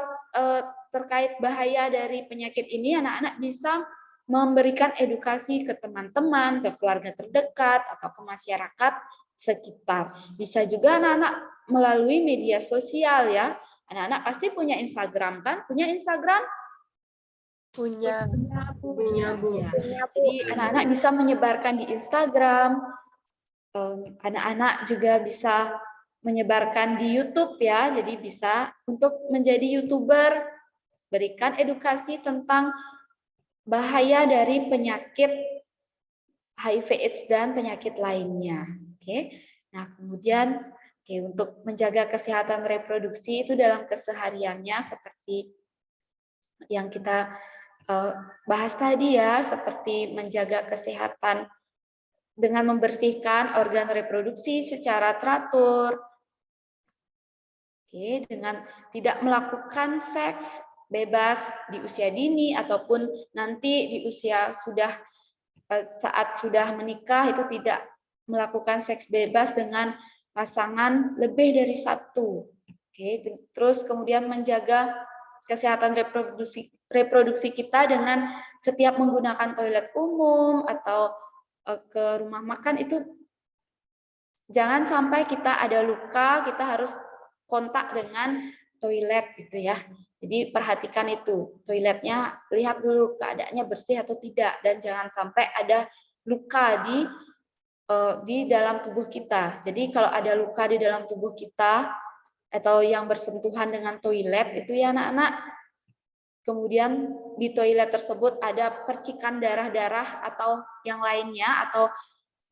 terkait bahaya dari penyakit ini, anak-anak bisa memberikan edukasi ke teman-teman, ke keluarga terdekat, atau ke masyarakat sekitar. Bisa juga anak-anak melalui media sosial ya. Anak-anak pasti punya Instagram kan? Punya Instagram? Punya. Bu. Ya. Jadi anak-anak bisa menyebarkan di Instagram. Anak-anak juga bisa menyebarkan di YouTube ya. Jadi bisa untuk menjadi YouTuber, berikan edukasi tentang bahaya dari penyakit HIV/AIDS dan penyakit lainnya. Oke. Nah, kemudian untuk menjaga kesehatan reproduksi itu dalam kesehariannya seperti yang kita bahas tadi ya, seperti menjaga kesehatan dengan membersihkan organ reproduksi secara teratur, dengan tidak melakukan seks bebas di usia dini ataupun nanti di usia saat sudah menikah itu tidak melakukan seks bebas dengan pasangan lebih dari satu. Terus kemudian menjaga kesehatan reproduksi kita dengan setiap menggunakan toilet umum atau ke rumah makan itu jangan sampai kita ada luka, kita harus kontak dengan toilet gitu ya. Jadi perhatikan itu, toiletnya lihat dulu keadaannya bersih atau tidak dan jangan sampai ada luka di dalam tubuh kita. Jadi kalau ada luka di dalam tubuh kita atau yang bersentuhan dengan toilet itu ya anak-anak kemudian di toilet tersebut ada percikan darah-darah atau yang lainnya, atau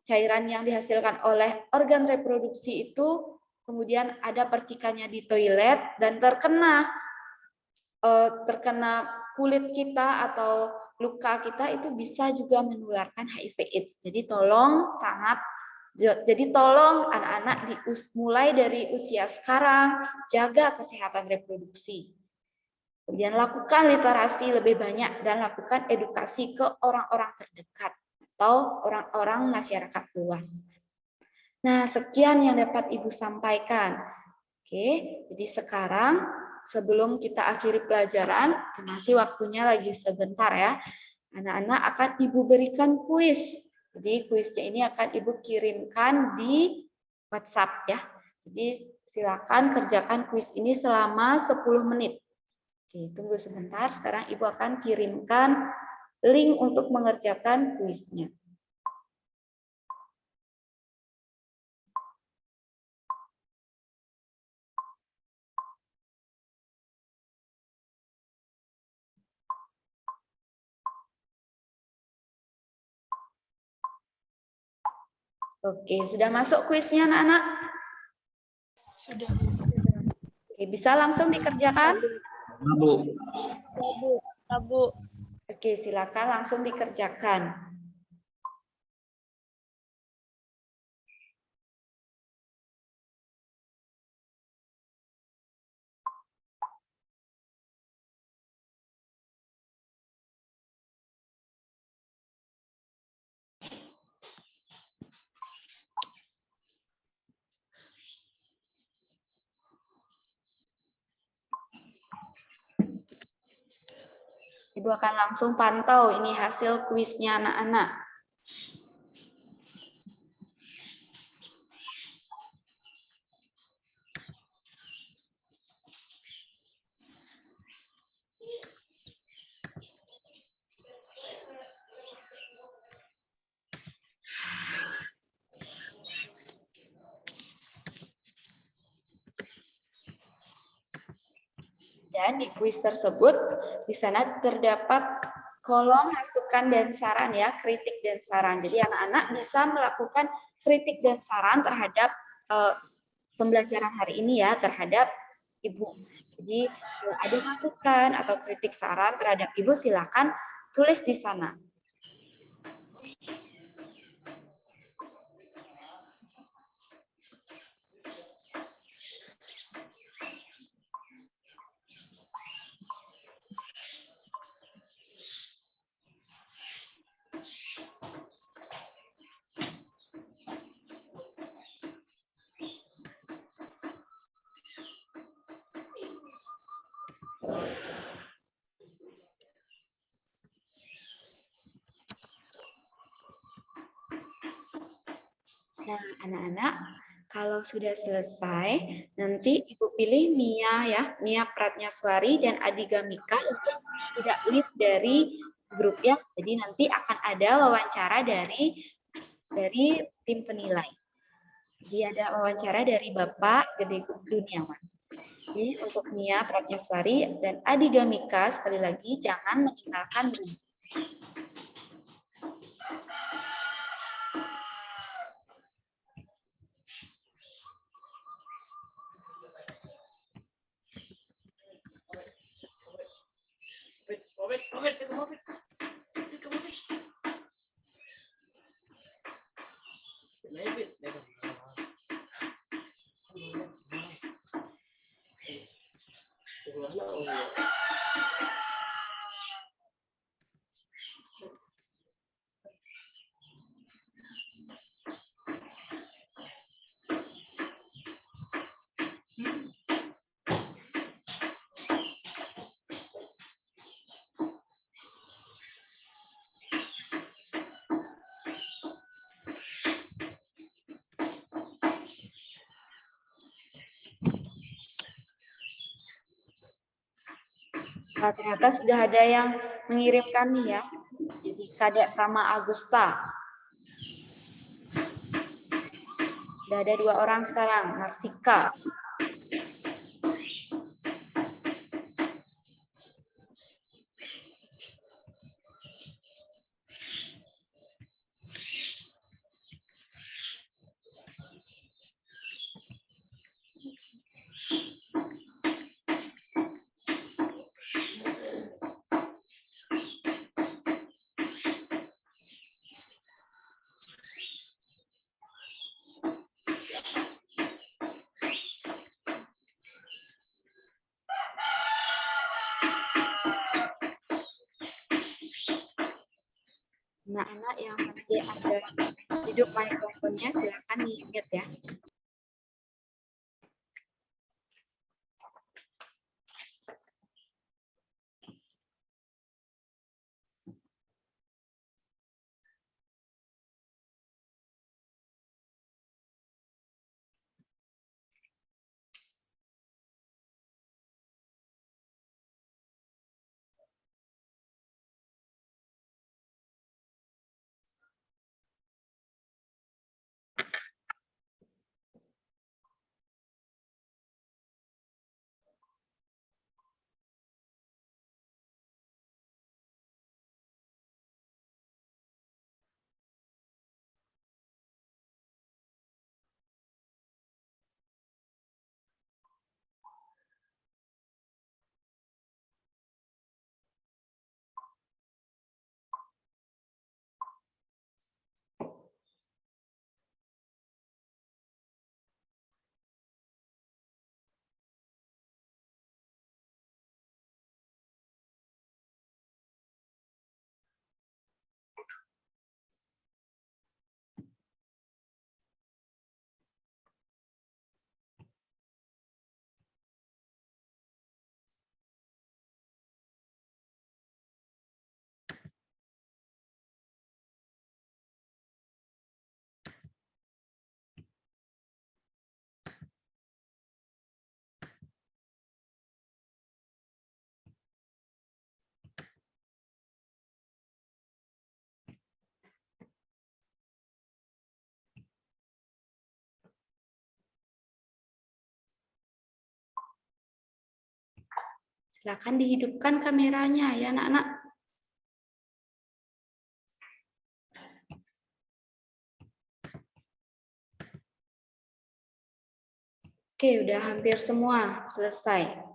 cairan yang dihasilkan oleh organ reproduksi itu, kemudian ada percikannya di toilet dan terkena kulit kita atau luka kita, itu bisa juga menularkan HIV/AIDS. Jadi tolong anak-anak mulai dari usia sekarang jaga kesehatan reproduksi. Kemudian lakukan literasi lebih banyak dan lakukan edukasi ke orang-orang terdekat atau orang-orang masyarakat luas. Nah, sekian yang dapat Ibu sampaikan. Oke, jadi sekarang sebelum kita akhiri pelajaran, masih waktunya lagi sebentar ya. Anak-anak akan Ibu berikan kuis. Jadi kuisnya ini akan Ibu kirimkan di WhatsApp ya. Jadi silakan kerjakan kuis ini selama 10 menit. Oke, tunggu sebentar. Sekarang Ibu akan kirimkan link untuk mengerjakan kuisnya. Oke, sudah masuk kuisnya anak-anak? Sudah. Oke, bisa langsung dikerjakan? Bu. Bu. Oke, silakan langsung dikerjakan. Ibu akan langsung pantau ini hasil kuisnya anak-anak. Dan di kuis tersebut, di sana terdapat kolom masukan dan saran ya, kritik dan saran. Jadi anak-anak bisa melakukan kritik dan saran terhadap pembelajaran hari ini ya, terhadap Ibu. Jadi kalau ada masukan atau kritik saran terhadap Ibu, silakan tulis di sana. Nah, anak-anak, kalau sudah selesai, nanti Ibu pilih Mia ya, Mia Pratnyaswari dan Adiga Mika untuk tidak leave dari grup ya. Jadi nanti akan ada wawancara dari tim penilai. Jadi ada wawancara dari Bapak Gede Duniawan. Jadi untuk Mia Pratnyaswari dan Adiga Mika, sekali lagi jangan meninggalkan grup. Nah, ternyata sudah ada yang mengirimkan nih ya. Jadi Kadek Prama Agusta. Sudah ada 2 orang sekarang, Marsika. Anak-anak yang masih ada hidup mikrofonnya silakan di-mute ya. Silakan dihidupkan kameranya ya anak-anak. Oke, udah hampir semua selesai.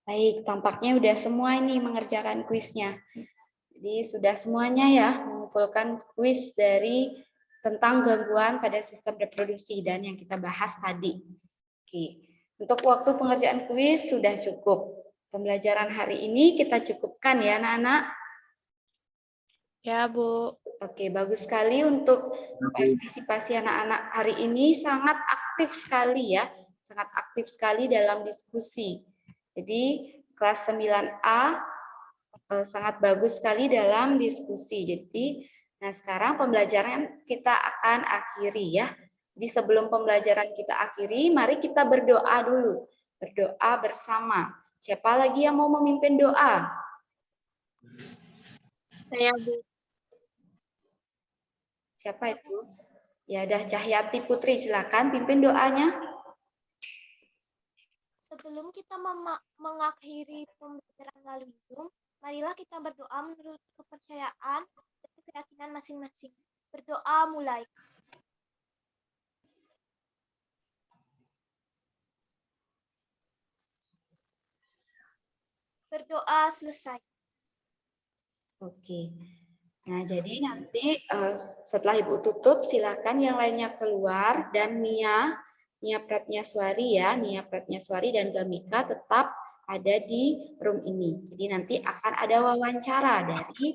Baik, tampaknya udah semua ini mengerjakan kuisnya. Jadi sudah semuanya ya mengumpulkan kuis dari tentang gangguan pada sistem reproduksi dan yang kita bahas tadi. Oke, untuk waktu pengerjaan kuis sudah cukup. Pembelajaran hari ini kita cukupkan ya anak-anak. Ya, Bu. Oke, bagus sekali untuk partisipasi anak-anak hari ini sangat aktif sekali ya. Sangat aktif sekali dalam diskusi. Jadi kelas 9A sangat bagus sekali dalam diskusi. Jadi, nah sekarang pembelajaran kita akan akhiri ya. Jadi sebelum pembelajaran kita akhiri, mari kita berdoa dulu. Berdoa bersama. Siapa lagi yang mau memimpin doa? Saya, Bu. Siapa itu? Ya, dah Cahyati Putri, silakan pimpin doanya. Sebelum kita mengakhiri pembelajaran melalui Zoom, marilah kita berdoa menurut kepercayaan dan keyakinan masing-masing. Berdoa mulai. Berdoa selesai. Oke. Nah, jadi nanti setelah Ibu tutup, silakan yang lainnya keluar dan Nia Pratnyaswari ya, Nia Pratnyaswari dan Gamika tetap ada di room ini. Jadi nanti akan ada wawancara dari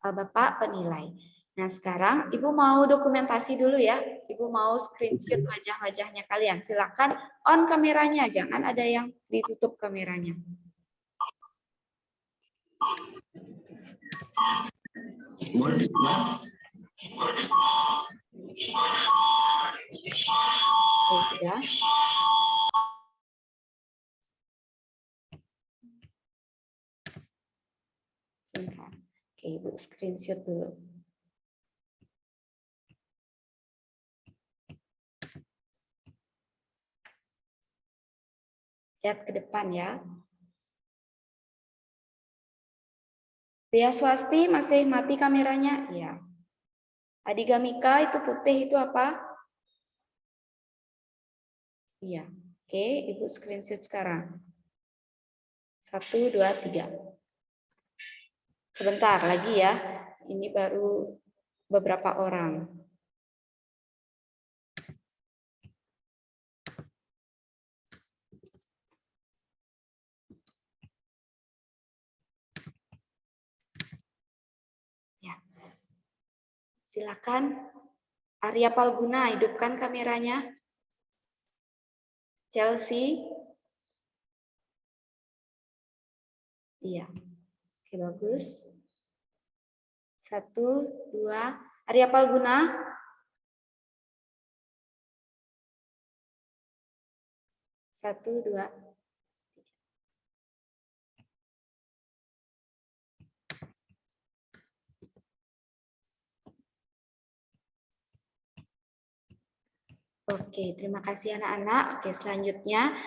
Bapak penilai. Nah, sekarang Ibu mau dokumentasi dulu ya. Ibu mau screenshot wajah-wajahnya kalian. Silakan on kameranya, jangan ada yang ditutup kameranya. Oke, sudah. Sebentar. Oke, Ibu screenshot dulu. Lihat ke depan ya. Tia Swasti masih mati kameranya? Iya. Adi Gamika itu putih itu apa? Iya. Oke, Ibu screenshot sekarang. 1, 2, 3. Sebentar lagi ya. Ini baru beberapa orang. Ya. Silakan Arya Palguna, hidupkan kameranya. Chelsea. Iya. Oke, bagus. 1, 2. Arya Palguna. Satu, 2. Oke, terima kasih anak-anak. Oke, selanjutnya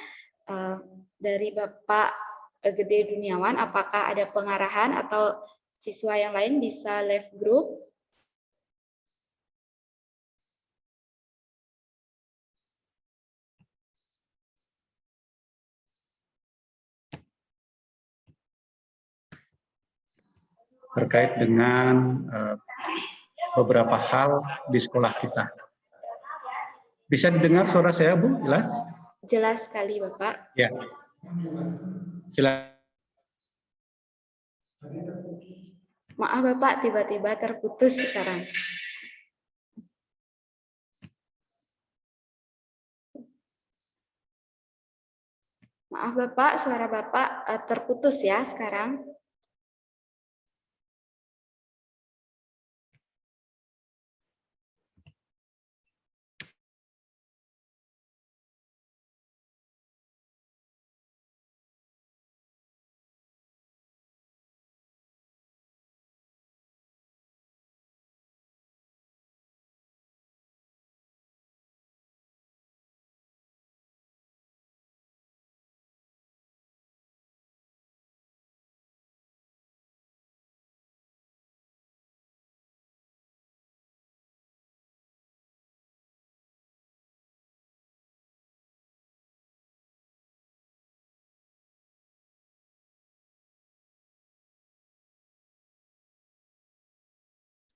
dari Bapak Gede Duniawan, apakah ada pengarahan atau siswa yang lain bisa live group? Terkait dengan beberapa hal di sekolah kita. Bisa didengar suara saya, Bu? Jelas? Jelas sekali, Bapak. Ya. Silakan. Maaf, Bapak, tiba-tiba terputus sekarang. Maaf, Bapak, suara Bapak terputus ya sekarang.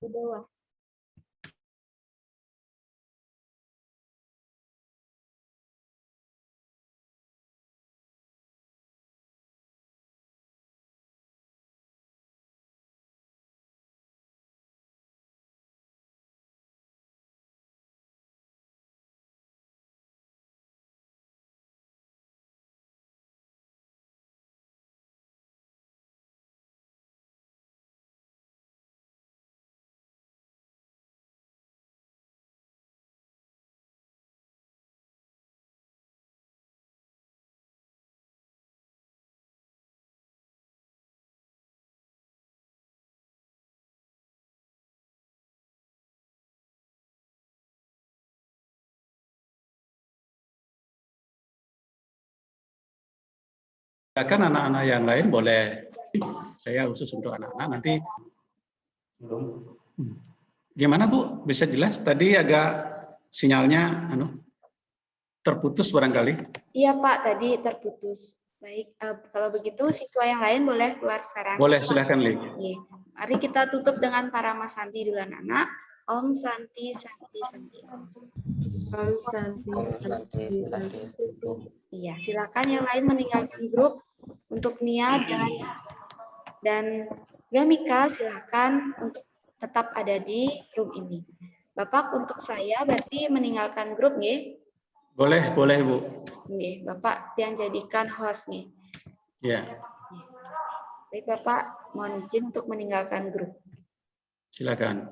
Di bawah. Silakan anak-anak yang lain boleh. Saya khusus untuk anak-anak nanti. Gimana Bu? Bisa jelas? Tadi agak sinyalnya terputus barangkali. Iya Pak, tadi terputus. Baik, kalau begitu siswa yang lain boleh keluar sekarang. Boleh, silahkan, Li. Oke. Mari kita tutup dengan para Mas Santi dulu, anak-anak. Om Santi, Santi, Santi. Om Santi, Santi, Santi. Iya, silakan yang lain meninggalkan grup. Untuk Nia dan Gamika, silakan untuk tetap ada di room ini. Bapak, untuk saya berarti meninggalkan grup, nggih? Boleh, Bu. Nggih, Bapak yang jadikan host, nih. Ya, Baik, Bapak, mohon izin untuk meninggalkan grup. silakan.